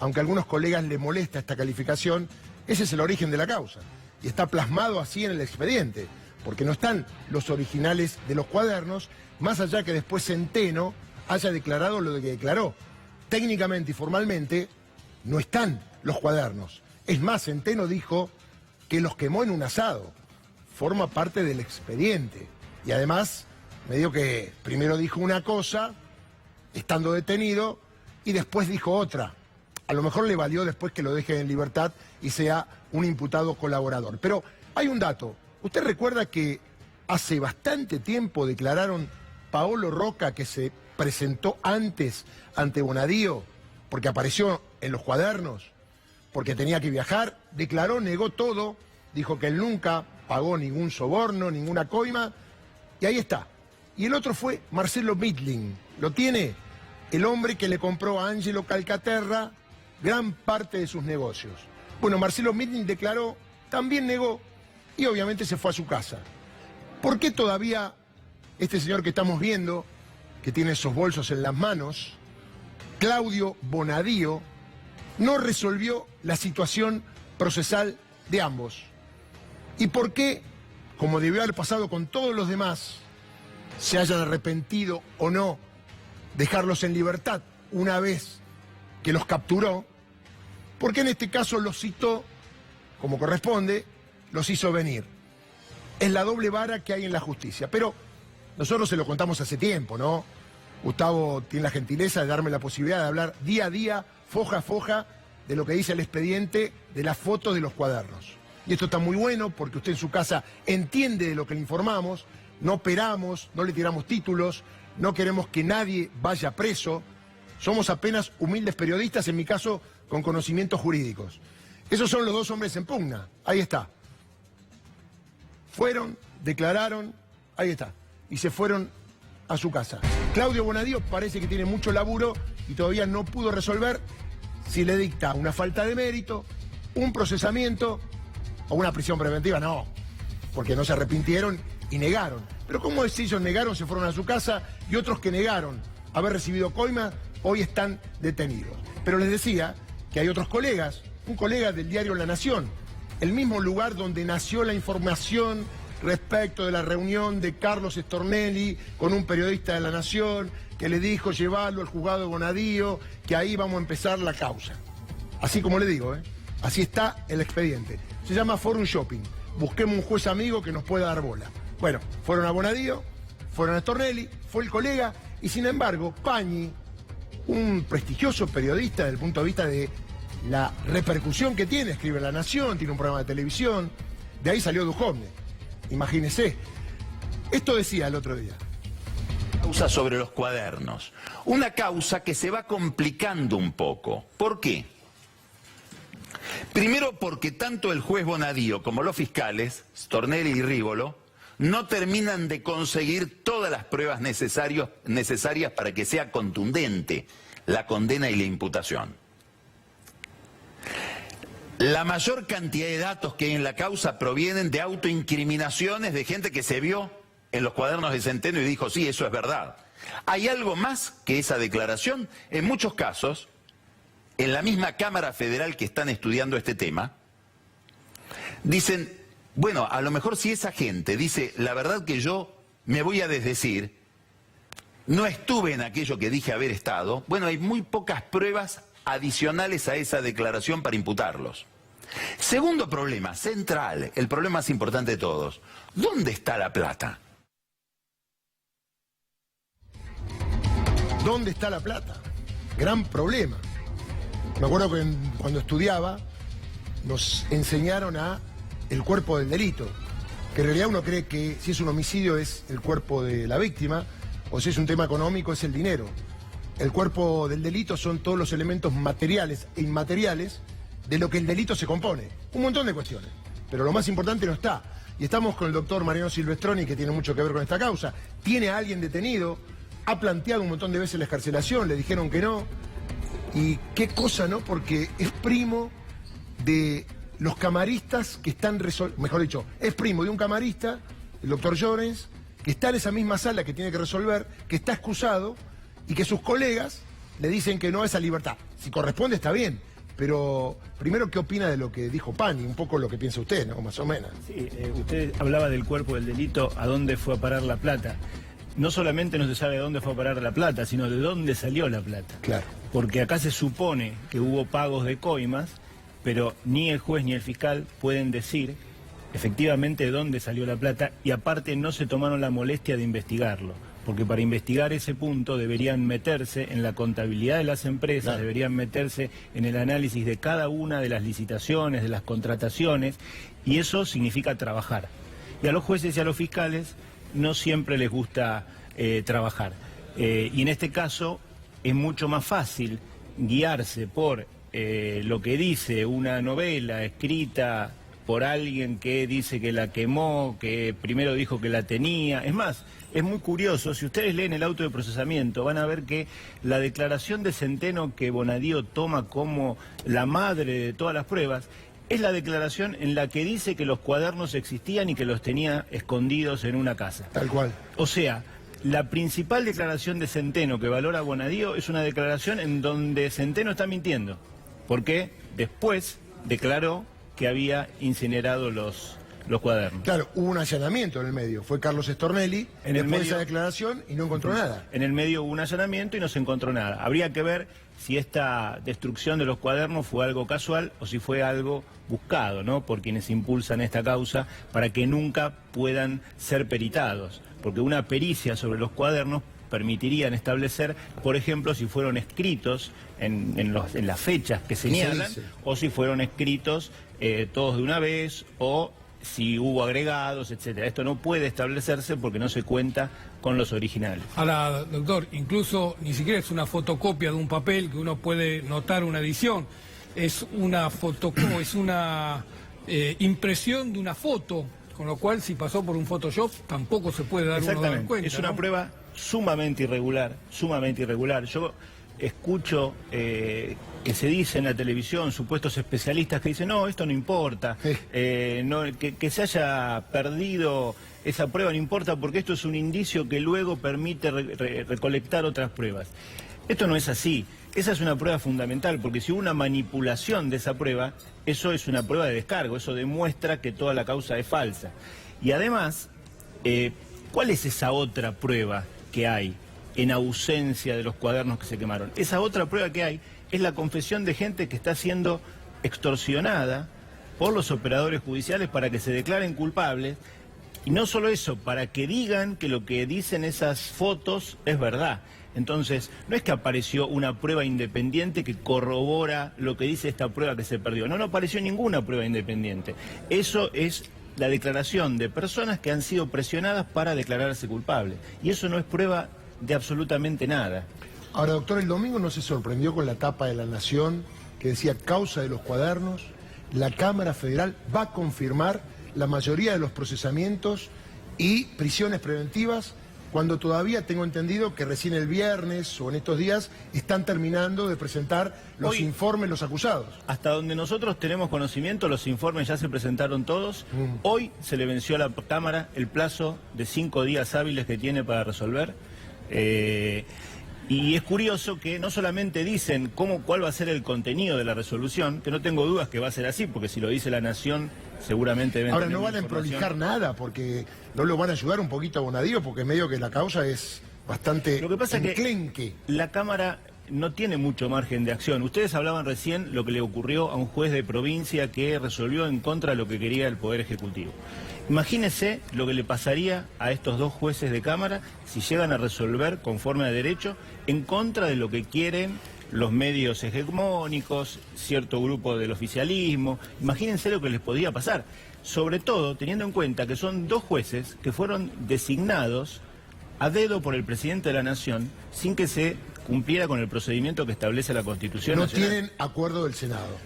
Aunque a algunos colegas les molesta esta calificación, ese es el origen de la causa. Y está plasmado así en el expediente, porque no están los originales de los cuadernos, más allá que después Centeno haya declarado lo que declaró. Técnicamente y formalmente no están los cuadernos. Es más, Centeno dijo que los quemó en un asado. Forma parte del expediente. Y además, medio que primero dijo una cosa, estando detenido, y después dijo otra. A lo mejor le valió después que lo dejen en libertad y sea un imputado colaborador. Pero hay un dato. ¿Usted recuerda que hace bastante tiempo declararon Paolo Roca, que se presentó antes ante Bonadío, porque apareció en los cuadernos, porque tenía que viajar? Declaró, negó todo, dijo que él nunca pagó ningún soborno, ninguna coima, y ahí está. Y el otro fue Marcelo Midling. ¿Lo tiene? El hombre que le compró a Angelo Calcaterra gran parte de sus negocios. Bueno, Marcelo Midling declaró, también negó, y obviamente se fue a su casa. ¿Por qué todavía este señor que estamos viendo, que tiene esos bolsos en las manos, Claudio Bonadío, no resolvió la situación procesal de ambos? ¿Y por qué, como debió haber pasado con todos los demás, se hayan arrepentido o no dejarlos en libertad una vez que los capturó? Porque en este caso los citó como corresponde, los hizo venir. Es la doble vara que hay en la justicia. Pero nosotros se lo contamos hace tiempo, ¿no? Gustavo tiene la gentileza de darme la posibilidad de hablar día a día, foja a foja, de lo que dice el expediente de las fotos de los cuadernos. Y esto está muy bueno porque usted en su casa entiende de lo que le informamos, no operamos, no le tiramos títulos, no queremos que nadie vaya preso. Somos apenas humildes periodistas, en mi caso, con conocimientos jurídicos. Esos son los dos hombres en pugna. Ahí está. Fueron, declararon, ahí está. Y se fueron a su casa. Claudio Bonadío parece que tiene mucho laburo y todavía no pudo resolver si le dicta una falta de mérito, un procesamiento o una prisión preventiva. No, porque no se arrepintieron y negaron. Pero ¿cómo es si ellos negaron, se fueron a su casa, y otros que negaron haber recibido coima hoy están detenidos? Pero les decía que hay otros colegas, un colega del diario La Nación, el mismo lugar donde nació la información respecto de la reunión de Carlos Stornelli con un periodista de La Nación que le dijo llevarlo al juzgado de Bonadío, que ahí vamos a empezar la causa. Así como le digo, así está el expediente. Se llama Forum Shopping. Busquemos un juez amigo que nos pueda dar bola. Bueno, fueron a Bonadío, fueron a Stornelli, fue el colega, y sin embargo, Pañi, un prestigioso periodista desde el punto de vista de la repercusión que tiene, escribe La Nación, tiene un programa de televisión, de ahí salió Duhovne. Imagínese. Esto decía el otro día. causa sobre los cuadernos. Una causa que se va complicando un poco. ¿Por qué? Primero porque tanto el juez Bonadío como los fiscales, Stornelli y Rívolo, no terminan de conseguir todas las pruebas necesarias para que sea contundente la condena y la imputación. La mayor cantidad de datos que hay en la causa provienen de autoincriminaciones de gente que se vio en los cuadernos de Centeno y dijo, sí, eso es verdad. ¿Hay algo más que esa declaración? En muchos casos, en la misma Cámara Federal que están estudiando este tema, dicen, bueno, a lo mejor si esa gente dice, la verdad que yo me voy a desdecir, no estuve en aquello que dije haber estado, bueno, hay muy pocas pruebas adicionales a esa declaración para imputarlos. Segundo problema, central, el problema más importante de todos, ¿dónde está la plata? ¿Dónde está la plata? Gran problema. Me acuerdo que cuando estudiaba nos enseñaron a el cuerpo del delito, que en realidad uno cree que si es un homicidio es el cuerpo de la víctima, o si es un tema económico es el dinero. El cuerpo del delito son todos los elementos materiales e inmateriales de lo que el delito se compone. Un montón de cuestiones, pero lo más importante no está. Y estamos con el doctor Mariano Silvestroni, que tiene mucho que ver con esta causa. Tiene a alguien detenido, ha planteado un montón de veces la excarcelación, le dijeron que no. Y qué cosa, ¿no? Porque es primo de los camaristas que están mejor dicho, es primo de un camarista, el doctor Llorens, que está en esa misma sala que tiene que resolver, que está excusado y que sus colegas le dicen que no a esa libertad. Si corresponde está bien, pero primero, ¿qué opina de lo que dijo Pani? Un poco lo que piensa usted, ¿no? Más o menos. Sí, usted hablaba del cuerpo del delito, a dónde fue a parar la plata. No solamente no se sabe de dónde fue a parar la plata, sino de dónde salió la plata. Claro. Porque acá se supone que hubo pagos de coimas, pero ni el juez ni el fiscal pueden decir efectivamente de dónde salió la plata y aparte no se tomaron la molestia de investigarlo. Porque para investigar ese punto deberían meterse en la contabilidad de las empresas, claro, deberían meterse en el análisis de cada una de las licitaciones, de las contrataciones, y eso significa trabajar. Y a los jueces y a los fiscales no siempre les gusta trabajar. Y en este caso es mucho más fácil guiarse por lo que dice una novela escrita por alguien que dice que la quemó, que primero dijo que la tenía. Es más, es muy curioso, si ustedes leen el auto de procesamiento van a ver que la declaración de Centeno que Bonadío toma como la madre de todas las pruebas es la declaración en la que dice que los cuadernos existían y que los tenía escondidos en una casa. Tal cual. O sea, la principal declaración de Centeno que valora a Bonadío es una declaración en donde Centeno está mintiendo, porque después declaró que había incinerado los cuadernos. Claro, hubo un allanamiento en el medio. Fue Carlos Stornelli después de esa declaración y no encontró nada. En el medio hubo un allanamiento y no se encontró nada. Habría que ver si esta destrucción de los cuadernos fue algo casual o si fue algo buscado, ¿no?, por quienes impulsan esta causa para que nunca puedan ser peritados. Porque una pericia sobre los cuadernos permitirían establecer, por ejemplo, si fueron escritos en las fechas que señalan, o si fueron escritos todos de una vez, o si hubo agregados, etcétera. Esto no puede establecerse porque no se cuenta con los originales. Ahora, doctor, incluso ni siquiera es una fotocopia de un papel que uno puede notar una edición, es una fotocopia, es una impresión de una foto, con lo cual si pasó por un Photoshop tampoco se puede dar uno de cuenta. Es una prueba sumamente irregular, sumamente irregular. Yo escucho que se dice en la televisión, supuestos especialistas que dicen, no, esto no importa, que se haya perdido esa prueba no importa porque esto es un indicio que luego permite recolectar otras pruebas. Esto no es así. Esa es una prueba fundamental, porque si hubo una manipulación de esa prueba, eso es una prueba de descargo, eso demuestra que toda la causa es falsa. Y además, ¿cuál es esa otra prueba que hay en ausencia de los cuadernos que se quemaron? Esa otra prueba que hay es la confesión de gente que está siendo extorsionada por los operadores judiciales para que se declaren culpables. Y no solo eso, para que digan que lo que dicen esas fotos es verdad. Entonces, no es que apareció una prueba independiente que corrobora lo que dice esta prueba que se perdió. No apareció ninguna prueba independiente. Eso es la declaración de personas que han sido presionadas para declararse culpables. Y eso no es prueba de absolutamente nada. Ahora, doctor, el domingo no se sorprendió con la tapa de La Nación que decía causa de los cuadernos. La Cámara Federal va a confirmar la mayoría de los procesamientos y prisiones preventivas, cuando todavía tengo entendido que recién el viernes o en estos días están terminando de presentar los informes los acusados. Hasta donde nosotros tenemos conocimiento, los informes ya se presentaron todos. Hoy se le venció a la Cámara el plazo de 5 días hábiles que tiene para resolver. Y es curioso que no solamente dicen cuál va a ser el contenido de la resolución, que no tengo dudas que va a ser así, porque si lo dice La Nación, seguramente deben Ahora tener no van a emprolijar nada, porque no lo van a ayudar un poquito a Bonadío, porque medio que la causa es bastante Lo que pasa es enclenque. que la Cámara no tiene mucho margen de acción. Ustedes hablaban recién lo que le ocurrió a un juez de provincia que resolvió en contra de lo que quería el Poder Ejecutivo. Imagínense lo que le pasaría a estos 2 jueces de Cámara si llegan a resolver conforme a derecho en contra de lo que quieren los medios hegemónicos, cierto grupo del oficialismo. Imagínense lo que les podría pasar, sobre todo teniendo en cuenta que son 2 jueces que fueron designados a dedo por el presidente de la Nación sin que se cumpliera con el procedimiento que establece la Constitución Nacional. No tienen acuerdo del Senado.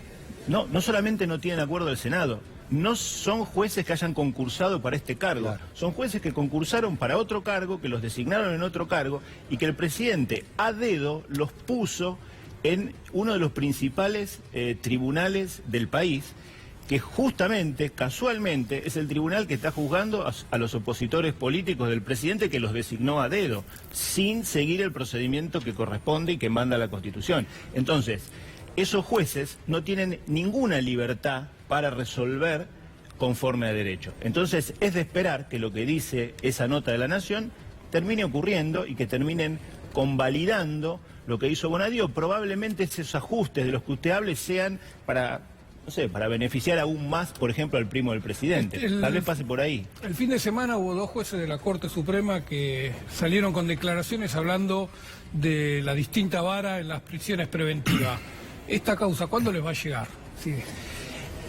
No solamente no tienen acuerdo del Senado, no son jueces que hayan concursado para este cargo, claro. Son jueces que concursaron para otro cargo, que los designaron en otro cargo y que el presidente a dedo los puso en uno de los principales tribunales del país, que justamente, casualmente, es el tribunal que está juzgando a los opositores políticos del presidente, que los designó a dedo, sin seguir el procedimiento que corresponde y que manda la Constitución. Entonces, esos jueces no tienen ninguna libertad para resolver conforme a derecho. Entonces, es de esperar que lo que dice esa nota de La Nación termine ocurriendo y que terminen convalidando lo que hizo Bonadío. Probablemente esos ajustes de los que usted hable sean para, no sé, para beneficiar aún más, por ejemplo, al primo del presidente. Tal vez pase por ahí. El fin de semana hubo 2 jueces de la Corte Suprema que salieron con declaraciones hablando de la distinta vara en las prisiones preventivas. ¿Esta causa cuándo les va a llegar? Sí.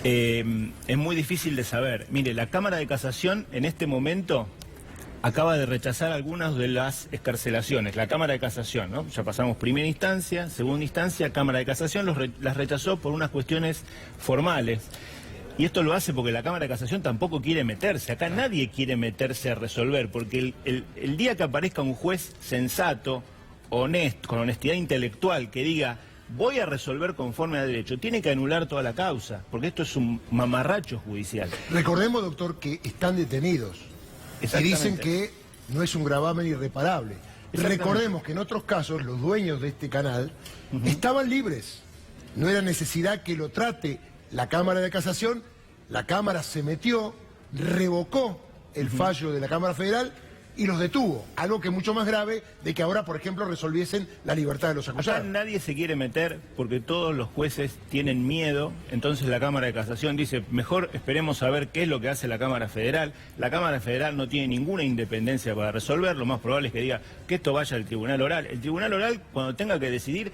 Es muy difícil de saber. Mire, la Cámara de Casación en este momento acaba de rechazar algunas de las excarcelaciones. La Cámara de Casación, ¿no? Ya pasamos primera instancia, segunda instancia, Cámara de Casación las rechazó por unas cuestiones formales. Y esto lo hace porque la Cámara de Casación tampoco quiere meterse. Acá nadie quiere meterse a resolver, porque el día que aparezca un juez sensato, honesto, con honestidad intelectual, que diga voy a resolver conforme a derecho, tiene que anular toda la causa, porque esto es un mamarracho judicial. Recordemos, doctor, que están detenidos y dicen que no es un gravamen irreparable. Recordemos que en otros casos los dueños de este canal estaban libres. No era necesidad que lo trate la Cámara de Casación. La Cámara se metió, revocó el fallo de la Cámara Federal y los detuvo. Algo que es mucho más grave de que ahora, por ejemplo, resolviesen la libertad de los acusados. Acá nadie se quiere meter porque todos los jueces tienen miedo. Entonces la Cámara de Casación dice, mejor esperemos a ver qué es lo que hace la Cámara Federal. La Cámara Federal no tiene ninguna independencia para resolver. Lo más probable es que diga que esto vaya al Tribunal Oral. El Tribunal Oral, cuando tenga que decidir,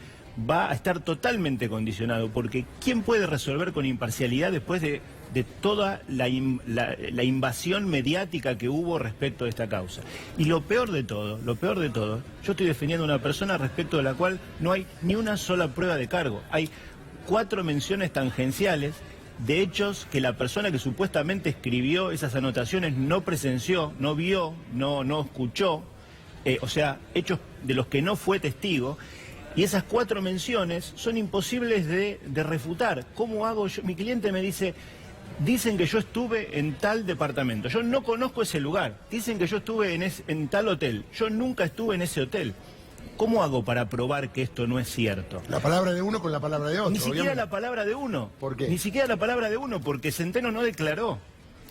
va a estar totalmente condicionado, porque ¿quién puede resolver con imparcialidad después de toda la invasión mediática que hubo respecto de esta causa? Y lo peor de todo, yo estoy defendiendo a una persona respecto de la cual no hay ni una sola prueba de cargo. Hay 4 menciones tangenciales de hechos que la persona que supuestamente escribió esas anotaciones no presenció, no vio, no escuchó, o sea, hechos de los que no fue testigo. Y esas 4 menciones son imposibles de refutar. ¿Cómo hago yo? Mi cliente me dice, dicen que yo estuve en tal departamento. Yo no conozco ese lugar. Dicen que yo estuve en tal hotel. Yo nunca estuve en ese hotel. ¿Cómo hago para probar que esto no es cierto? La palabra de uno con la palabra de otro. Ni siquiera la palabra de uno. ¿Por qué? Ni siquiera la palabra de uno, porque Centeno no declaró.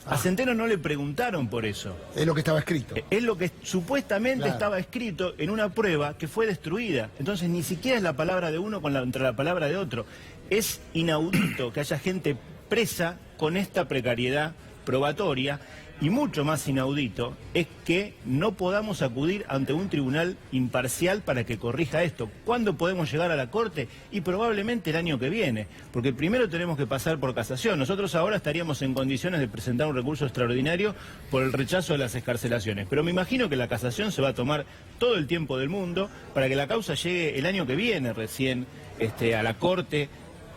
A Centeno no le preguntaron por eso. Es lo que estaba escrito. Es lo que supuestamente estaba escrito en una prueba que fue destruida. Entonces ni siquiera es la palabra de uno contra la palabra de otro. Es inaudito que haya gente presa con esta precariedad probatoria Y mucho más inaudito es que no podamos acudir ante un tribunal imparcial para que corrija esto. ¿Cuándo podemos llegar a la Corte? Y probablemente el año que viene, porque primero tenemos que pasar por casación. Nosotros ahora estaríamos en condiciones de presentar un recurso extraordinario por el rechazo de las excarcelaciones. Pero me imagino que la casación se va a tomar todo el tiempo del mundo para que la causa llegue el año que viene recién a la Corte.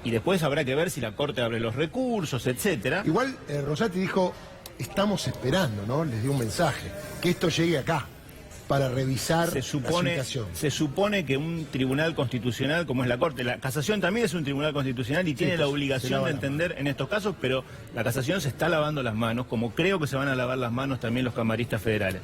Y después habrá que ver si la Corte abre los recursos, etcétera. Igual Rosati dijo... Estamos esperando, ¿no? Les dio un mensaje, que esto llegue acá para revisar la situación. Se supone que un tribunal constitucional como es la Corte, la Casación también es un tribunal constitucional y tiene la obligación de entender en estos casos, pero la Casación se está lavando las manos, como creo que se van a lavar las manos también los camaristas federales.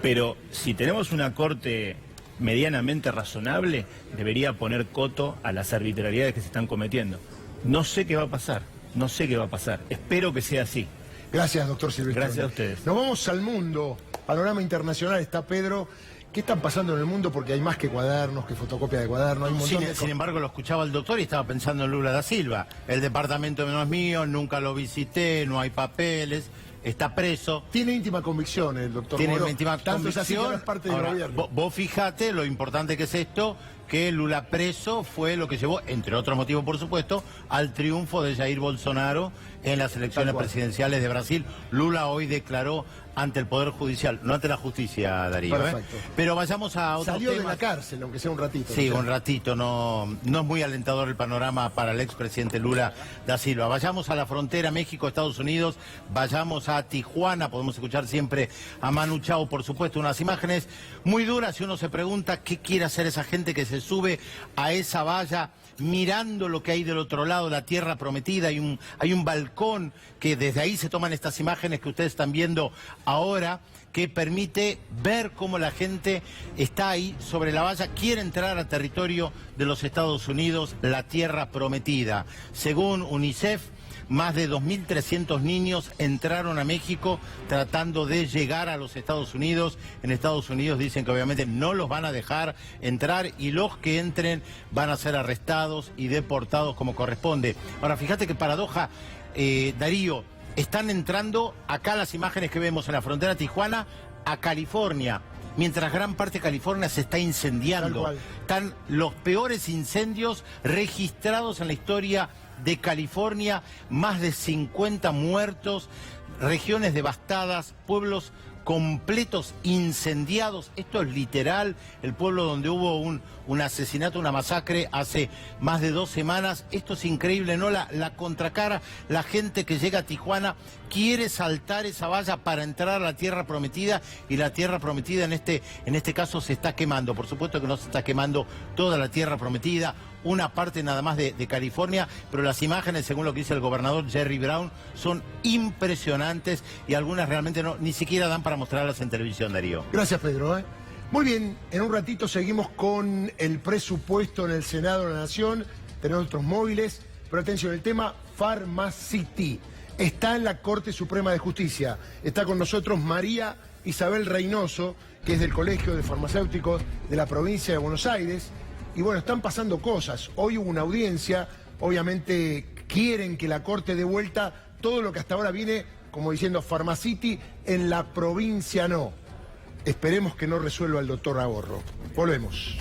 Pero si tenemos una Corte medianamente razonable, debería poner coto a las arbitrariedades que se están cometiendo. No sé qué va a pasar, no sé qué va a pasar. Espero que sea así. Gracias, doctor Silvestre. Gracias a ustedes. Nos vamos al mundo. Panorama internacional, está Pedro. ¿Qué están pasando en el mundo? Porque hay más que cuadernos, que fotocopia de cuadernos. Hay un montón de... Sin embargo, lo escuchaba el doctor y estaba pensando en Lula da Silva. El departamento no es mío, nunca lo visité, no hay papeles, está preso. Tiene íntima convicción el doctor Tiene Moro. íntima Tanto es así que no es parte del gobierno. Vos fijate lo importante que es esto, que Lula preso fue lo que llevó, entre otros motivos por supuesto, al triunfo de Jair Bolsonaro en las elecciones presidenciales de Brasil. Lula hoy declaró ante el Poder Judicial, no ante la justicia, Darío. Perfecto. Pero vayamos a otro Salió tema. de la cárcel, aunque sea un ratito. Sí, un ratito, no es muy alentador el panorama para el expresidente Lula da Silva. Vayamos a la frontera México-Estados Unidos, vayamos a Tijuana, podemos escuchar siempre a Manu Chao, por supuesto, unas imágenes muy duras y uno se pregunta qué quiere hacer esa gente que se sube a esa valla mirando lo que hay del otro lado, la tierra prometida. Hay un balcón que desde ahí se toman estas imágenes que ustedes están viendo ahora, que permite ver cómo la gente está ahí sobre la valla, quiere entrar a territorio de los Estados Unidos, la tierra prometida. Según UNICEF, más de 2.300 niños entraron a México tratando de llegar a los Estados Unidos. En Estados Unidos dicen que obviamente no los van a dejar entrar y los que entren van a ser arrestados y deportados como corresponde. Ahora, fíjate qué paradoja, Darío, están entrando acá las imágenes que vemos en la frontera Tijuana a California, mientras gran parte de California se está incendiando. Están los peores incendios registrados en la historia de California, más de 50 muertos, regiones devastadas, pueblos completos incendiados. Esto es literal, el pueblo donde hubo un asesinato, una masacre hace más de 2 semanas. Esto es increíble, ¿no? La contracara, la gente que llega a Tijuana quiere saltar esa valla para entrar a la tierra prometida, y la tierra prometida en este caso se está quemando. Por supuesto que no se está quemando toda la tierra prometida, una parte nada más de California, pero las imágenes, según lo que dice el gobernador Jerry Brown, son impresionantes y algunas realmente ni siquiera dan para mostrarlas en televisión, Darío. Gracias, Pedro. Muy bien, en un ratito seguimos con el presupuesto en el Senado de la Nación. Tenemos otros móviles, pero atención, el tema Pharmacity está en la Corte Suprema de Justicia. Está con nosotros María Isabel Reynoso, que es del Colegio de Farmacéuticos de la provincia de Buenos Aires. Y bueno, están pasando cosas. Hoy hubo una audiencia, obviamente quieren que la Corte dé vuelta todo lo que hasta ahora viene, como diciendo Pharmacity, en la provincia no. Esperemos que no resuelva el doctor Ahorro. Volvemos.